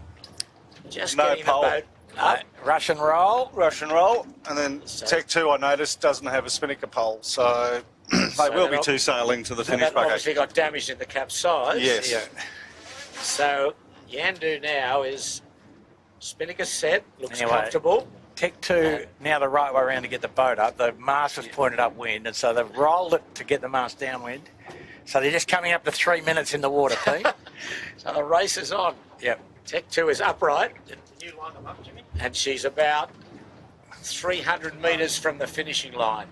S1: just
S3: No
S1: getting
S3: pole.
S1: the boat up?
S2: Russian roll.
S3: Russian roll, and then
S1: So-
S3: Tech 2, I noticed, doesn't have a spinnaker pole, so they
S1: So
S3: will be
S1: they're
S3: two sailing to the
S1: So
S3: finish
S1: that
S3: bucket.
S1: obviously got damaged in the capsize.
S3: Yes.
S2: Yeah.
S1: So Yandu now is spinnaker set, looks
S2: Anyway.
S1: comfortable.
S2: Tech 2, now the right way around to get the boat up. The mast was pointed upwind, and so they've rolled it to get the mast downwind. So they're just coming up to 3 minutes in the water, Pete.
S1: So the race is on.
S2: Yep.
S1: Tech 2 is upright,
S4: Can you line them up, Jimmy?
S1: and she's about 300 metres from the finishing line.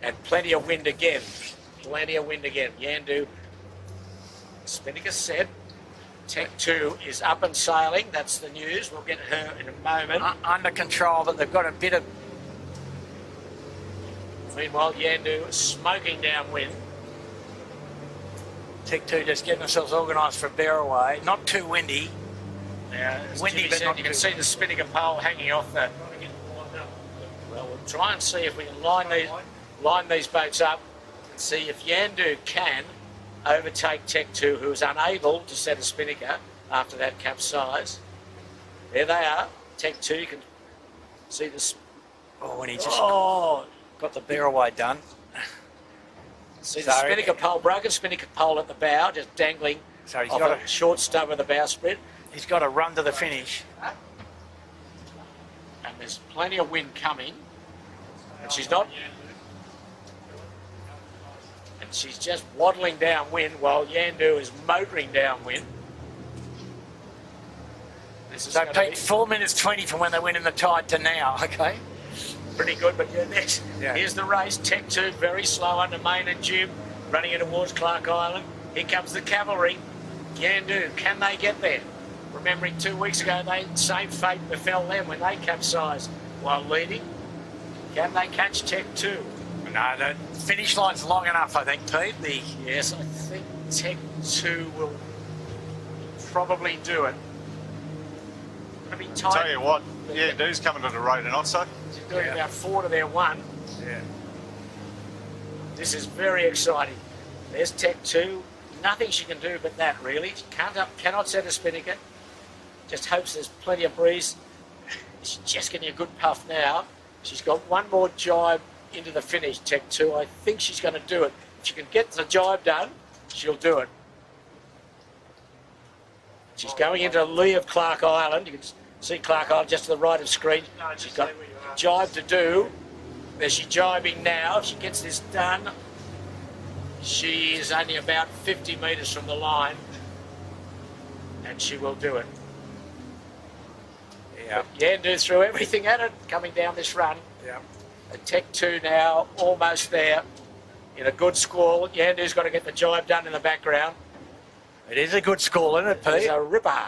S1: And plenty of wind again. Plenty of wind again. Yandu, Spinnaker set. Tech 2 is up and sailing. That's the news. We'll get her in a moment.
S2: Under control, but they've got a bit of...
S1: Meanwhile, Yandu smoking downwind.
S2: Tech 2 just getting themselves organised for a bear away. Not too windy.
S1: Now, as
S2: Windy,
S1: Jimmy
S2: but
S1: said,
S2: not
S1: you can
S2: too-
S1: see the Spinnaker pole hanging off the... Well, we'll try and see if we can line these boats up and see if Yandu can overtake Tech 2, who was unable to set a Spinnaker after that capsize. There they are. Tech 2, you can see this.
S2: Oh, and he just
S1: Oh,
S2: got the bear away done.
S1: see the
S2: Sorry.
S1: Spinnaker pole, broken Spinnaker pole at the bow, just dangling
S2: So he's
S1: off
S2: got
S1: a short stub of the bowsprit.
S2: He's got to run to the finish.
S1: And there's plenty of wind coming. And she's not... And she's just waddling downwind while Yandu is motoring downwind. This is
S2: So
S1: going to
S2: Pete,
S1: be
S2: 4 minutes 20 from when they went in the tide to now, okay?
S1: pretty good. But yeah, next,
S2: Yeah.
S1: here's the race. Tech 2 very slow under Main and Jim, running it towards Clark Island. Here comes the cavalry. Yandu, can they get there? Remembering 2 weeks ago, same fate befell them when they capsized while leading. Can they catch Tech 2?
S2: No, the finish line's long enough, I think, Pete.
S1: Yes, I think Tech 2 will probably do it. It'll be tight.
S3: Tell you what, Yandu's coming to the rate and not so.
S1: She's doing
S2: Yeah.
S1: about 4 to their 1.
S2: Yeah.
S1: This is very exciting. There's Tech 2. Nothing she can do but that, really. She cannot set a Spinnaker. Just hopes there's plenty of breeze. She's just getting a good puff now. She's got one more jibe into the finish, Tech 2. I think she's going to do it. If she can get the jibe done, she'll do it. She's going into the lee of Clark Island. You can see Clark Island just to the right of screen. She's got jibe to do. There's she jibing now. If she gets this done, she is only about 50 metres from the line, and she will do it.
S2: Yeah.
S1: Yandu threw everything at it coming down this run.
S2: Yeah.
S1: And Tech 2 now almost there in a good squall. Yandu's got to get the jibe done in the background.
S2: It is a good score, isn't it,
S1: There's
S2: Pete?
S1: a ripper.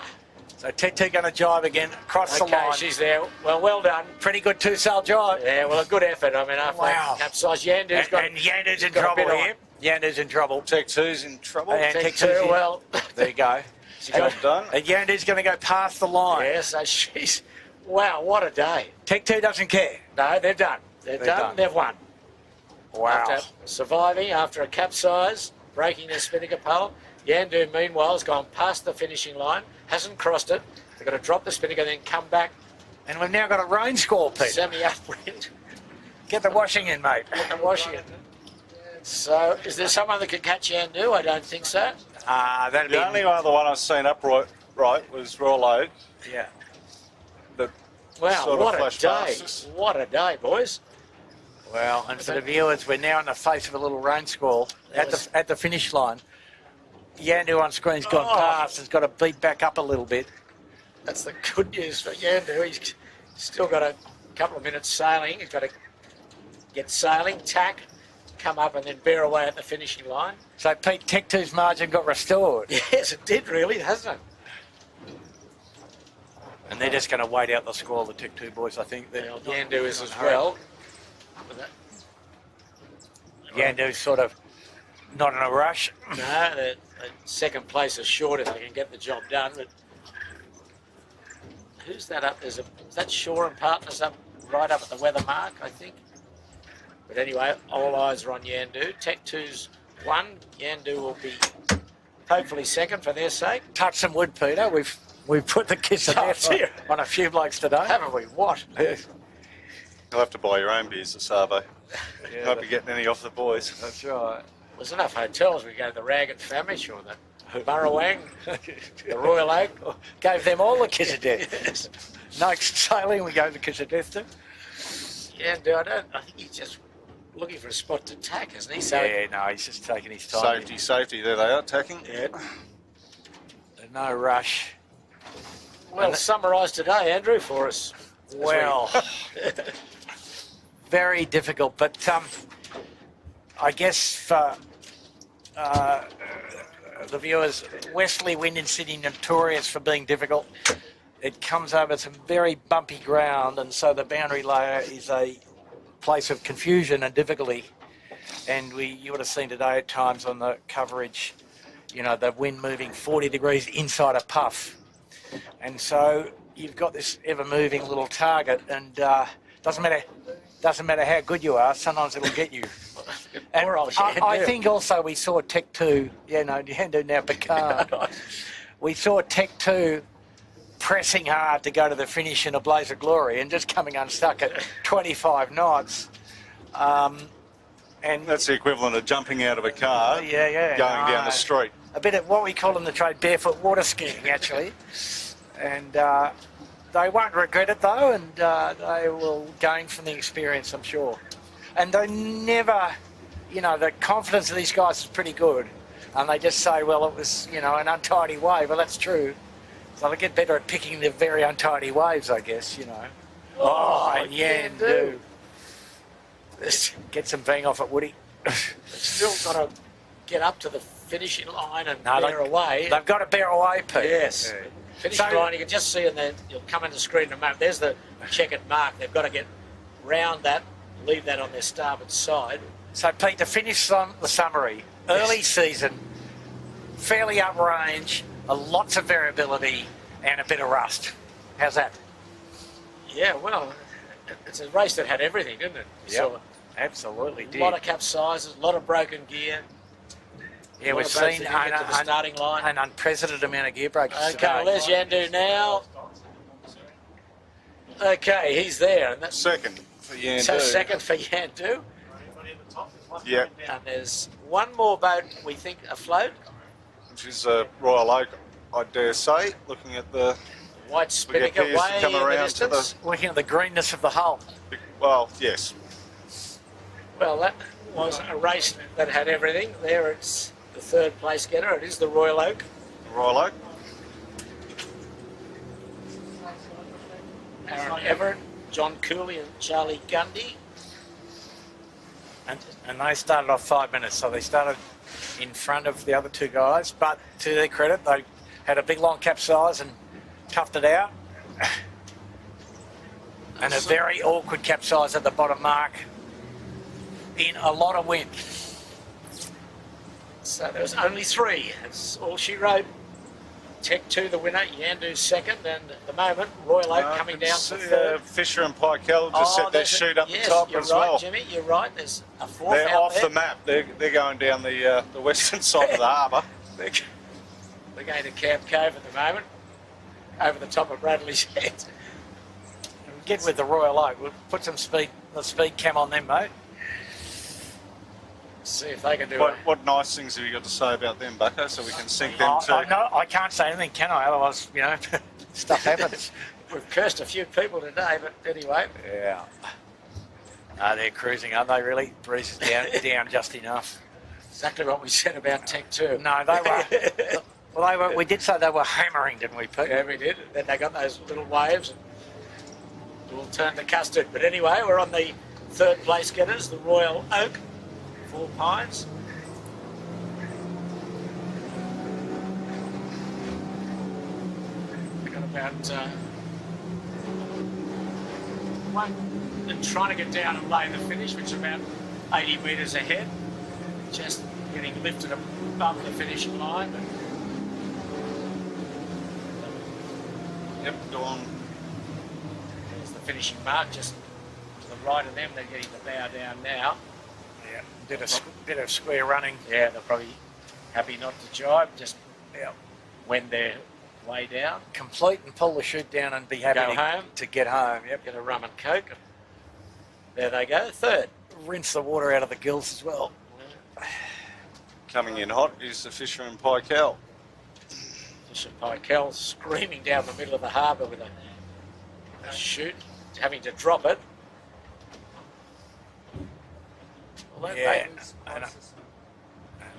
S2: So Tech going to jibe again, across the
S1: Okay,
S2: line.
S1: she's there. Well done.
S2: Pretty good two-sail jibe.
S1: Yeah, well, a good effort. I mean, after
S2: Wow.
S1: that capsize, Yandu's got...
S2: And Yandu's in
S1: got a
S2: trouble
S1: bit on.
S2: here. Yandu's in trouble.
S3: Tech 2's in trouble.
S2: And
S1: Tech
S2: Tech
S1: 2,
S2: 2's in-
S1: well...
S2: There you go.
S1: she got,
S3: Done.
S2: And Yandu's going to go past the line.
S1: yeah, so she's... Wow, what a day.
S2: Tech 2 doesn't care.
S1: No, they're done. They're done. They've won.
S2: Wow.
S1: After surviving after a capsize, breaking their Spinnaker pole. Yandu, meanwhile, has gone past the finishing line, hasn't crossed it. They've got to drop the Spinnaker, then come back
S2: And we've now got a rain squall, Pete.
S1: semi-upwind
S2: Get the washing in, mate.
S1: and washing it. So, is there someone that could catch Yandu? I don't think so.
S2: That'd
S3: The
S2: be...
S3: only other one I've seen upright was Rollo.
S2: Yeah.
S3: That
S1: Wow,
S3: sort of
S1: what a
S3: flashed
S1: day.
S3: past us.
S1: What a day, boys.
S2: Well, and for the viewers, we're now in the face of a little rain squall at the finish line. Yandu on screen's gone
S1: Oh.
S2: past, has got to beat back up a little bit.
S1: That's the good news for Yandu. He's still got a couple of minutes sailing. He's got to get sailing, tack, come up and then bear away at the finishing line.
S2: So Pete, Tech 2's margin got restored.
S1: Yes, it did really, hasn't it?
S2: And they're just going to wait out the squall, the Tech 2 boys, I think.
S1: Well, Yandu is as well.
S2: Yandu's sort of not in a rush.
S1: No, the second place is short if they can get the job done. But who's that up? Is that Shaw and Partners up right up at the weather mark, I think. But anyway, all eyes are on Yandu. Tech 2's won. Yandu will be hopefully second for their sake.
S2: Touch some wood, Peter. We've put the kiss of
S1: Oh,
S2: death
S1: dear.
S2: on a few blokes today.
S1: Haven't we? What?
S3: You'll have to buy your own beers at Savo.
S2: Yeah,
S3: Won't be getting any off the boys.
S2: That's right.
S1: There's enough hotels. We go to the Rag and Famish or the Burrawang, the Royal Oak.
S2: Gave them all the kiss of death.
S1: Yes.
S2: No sailing, we gave the kiss of death to.
S1: Yandu, I think he's just looking for a spot to tack, isn't he? So
S2: Yeah, no, he's just taking his time.
S3: Safety. There they are, attacking.
S1: yeah.
S2: There's no rush.
S1: Well, summarise today, Andrew, for us.
S2: Well, very difficult, but I guess for the viewers, Westerly Wind in Sydney notorious for being difficult. It comes over some very bumpy ground, and so the boundary layer is a place of confusion and difficulty. And you would have seen today at times on the coverage, you know, the wind moving 40 degrees inside a puff. And so you've got this ever-moving little target, and doesn't matter how good you are, sometimes it'll get you. And
S1: Poor old
S2: I
S1: Yandu.
S2: think also we saw Tech 2, Yandu now Picard. We saw Tech 2 pressing hard to go to the finish in a blaze of glory and just coming unstuck at 25 knots. And
S3: That's the equivalent of jumping out of a car, going down the street.
S2: a bit of what we call in the trade barefoot water skiing, actually. And they won't regret it, though, and they will gain from the experience, I'm sure. And they never, the confidence of these guys is pretty good. And they just say, well, it was, an untidy wave. Well, that's true. So they get better at picking the very untidy waves, I guess, Oh, and Yandu. Get some bang off at Woody.
S1: Still got to get up to the finishing line and
S2: No,
S1: bear away.
S2: They've got to bear away, Pete.
S1: Yes. Finishing
S2: So-
S1: line, you can just see, and then you'll come in the screen in a moment. There's the checkered mark. They've got to get round that, leave that on their starboard side.
S2: So, Pete, to finish the summary, early season, fairly uprange, lots of variability, and a bit of rust. How's that?
S1: Yeah, well, it's a race that had everything, didn't it? So
S2: Absolutely
S1: a
S2: did.
S1: lot of capsizes, a lot of broken gear.
S2: Yeah,
S1: a lot
S2: we've
S1: of boats
S2: seen
S1: that didn't get to the starting line.
S2: an unprecedented amount of gear breakers
S1: Okay,
S2: today.
S1: well, there's Yandu now. Okay, he's there. And that's
S3: Second for Yandu.
S1: so second for Yandu.
S4: Anybody at the top? There's one
S3: Yeah.
S4: coming down.
S1: And there's one more boat, we think, afloat.
S3: Which is Royal Oak, I dare say, looking at the...
S1: White Spinnaker
S3: appears to
S1: way
S3: come
S1: in the
S3: around to
S1: distance.
S2: Looking at the greenness of the hull.
S3: Well, yes.
S1: Well, that was a race that had everything. There it's the third place getter. It is the Royal Oak.
S3: Royal Oak.
S1: Aaron Everett, John Cooley and Charlie Gundy.
S2: And they started off 5 minutes, so they started in front of the other two guys. But to their credit, they had a big long capsize and toughed it out. And a very awkward capsize at the bottom mark in a lot of wind.
S1: So there was only three. That's all she wrote. Tech 2 the winner, Yandu second, and at the moment Royal Oak coming down for third.
S3: Fisher and Pykel just set their
S1: there's a-
S3: shoot up
S1: yes,
S3: the top
S1: you're
S3: as
S1: right,
S3: well.
S1: Jimmy, you're right. There's a fourth
S3: They're
S1: out
S3: off
S1: there.
S3: the map. They're going down the western side of the harbour.
S1: They're going to Camp Cove at the moment, over the top of Bradley's head.
S2: Get with the Royal Oak. We'll put the speed cam on them, mate.
S1: See if they can do
S3: What nice things have you got to say about them, Bucko, so we can sync them too?
S2: I can't say anything, can I? Otherwise, stuff happens.
S1: We've cursed a few people today, but anyway.
S2: Yeah. No, they're cruising, aren't they, really? Breeze is down just enough.
S1: Exactly what we said about Tech 2.
S2: No, they were. Well, we did say they were hammering, didn't we, Pete?
S1: Yeah, we did. Then they got those little waves and it all turned to custard. But anyway, we're on the third place getters, the Royal Oak, 4 Pines. We've got about one and trying to get down and lay the finish, which is about 80 metres ahead. Just getting lifted above the finishing line. But
S3: Yep, go on.
S1: there's the finishing mark just to the right of them. They're getting the bow down now.
S2: Yeah. Bit of square running.
S1: Yeah, they're probably happy not to jibe, just when they're way down.
S2: Complete and pull the chute down and be happy
S1: Go home.
S2: to get home. Yep.
S1: Get a rum and coke. There they go, third.
S2: Rinse the water out of the gills as well.
S3: Coming in hot is the Fisher and Pykel.
S1: Fisher Pykel screaming down the middle of the harbour with a chute, having to drop it. Well, that
S2: Yeah.
S1: makes-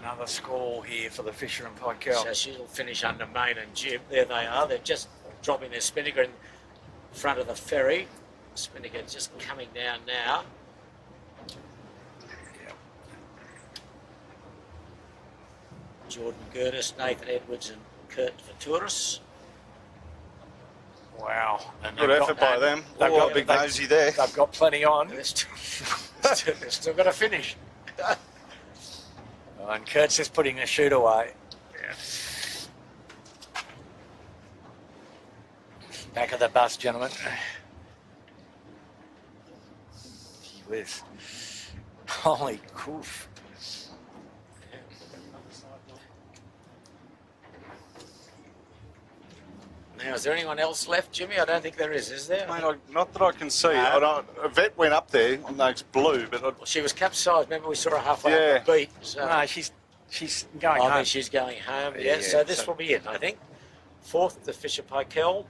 S2: Another score here for the Fisher and Pykel.
S1: So she'll finish under main and jib. There they are. They're just dropping their spinnaker in front of the ferry. Spinnaker just coming down now. Jordan Curtis, Nathan Edwards, and Kurt Vaturis.
S2: Wow. And
S3: Good
S2: they've got-
S3: effort by
S2: and
S3: them.
S2: They've
S3: Oh,
S2: got
S3: big
S2: they've-
S3: nosy there.
S2: They've got plenty on.
S1: They've still got to finish.
S2: Oh, and Kurt's just putting the chute away.
S1: Yeah.
S2: Back of the bus, gentlemen. Gee whiz. Holy coof.
S1: Now, is there anyone else left, Jimmy? I don't think there is there?
S3: Mate, not that I can see.
S1: No.
S3: A vet went up there. I know it's blue, but
S1: Well, she was capsized. Remember, we saw her halfway
S3: Yeah.
S1: up the beat. So
S2: No, she's going
S1: I
S2: home.
S1: think she's going home.
S2: Yeah,
S1: Yeah, so this
S2: so-
S1: will be it, I think. Fourth, the Fisher Paykel.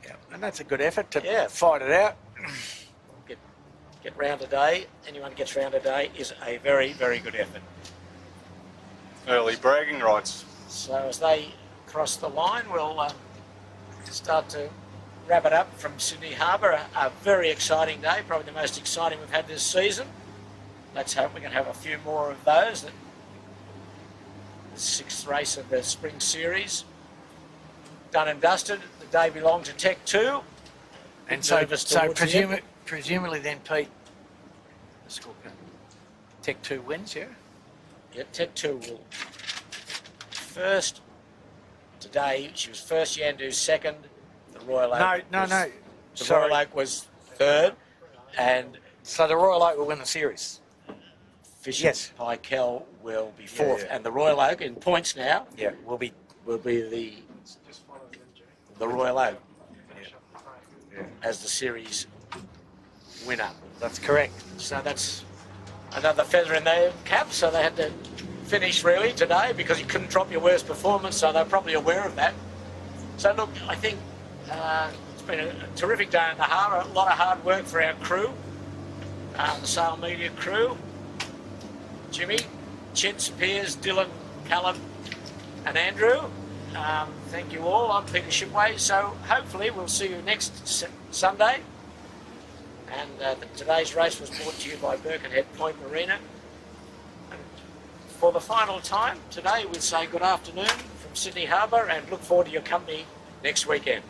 S2: Yeah, and that's a good effort to
S1: Yeah.
S2: fight it out.
S1: Get round a day. Anyone gets round a day is a very, very good effort.
S3: early bragging rights.
S1: So as they cross the line, we'll start to wrap it up from Sydney Harbour. A very exciting day, probably the most exciting we've had this season. Let's hope we can have a few more of those. The sixth race of the spring series. Done and dusted. The day belonged to Tech 2.
S2: And so,
S1: Nervous towards the end.
S2: presumably then, Pete, the scorecard. Tech 2 wins, yeah?
S1: Yeah, Tech 2 will first. Today, she was first, Yandu second. The Royal Oak
S2: No.
S1: The
S2: Sorry.
S1: Royal Oak was third. And
S2: So the Royal Oak will win the series.
S1: Fisher
S2: Yes.
S1: Paykel will be fourth.
S2: yeah.
S1: And the Royal Oak, in points now,
S2: Yeah, will be.
S1: will be the Royal Oak
S2: Yeah.
S1: as the series winner.
S2: That's correct.
S1: So that's another feather in their cap. So they had to finish really today because you couldn't drop your worst performance. So they're probably aware of that. So look, I think it's been a terrific day in the harbour. A lot of hard work for our crew, the Sale Media crew. Jimmy, Chintz, Piers, Dylan, Callum, and Andrew. Thank you all. I'm Peter Shipway. So hopefully we'll see you next Sunday. And today's race was brought to you by Birkenhead Point Marina. And for the final time today, we'll say good afternoon from Sydney Harbour and look forward to your company next weekend.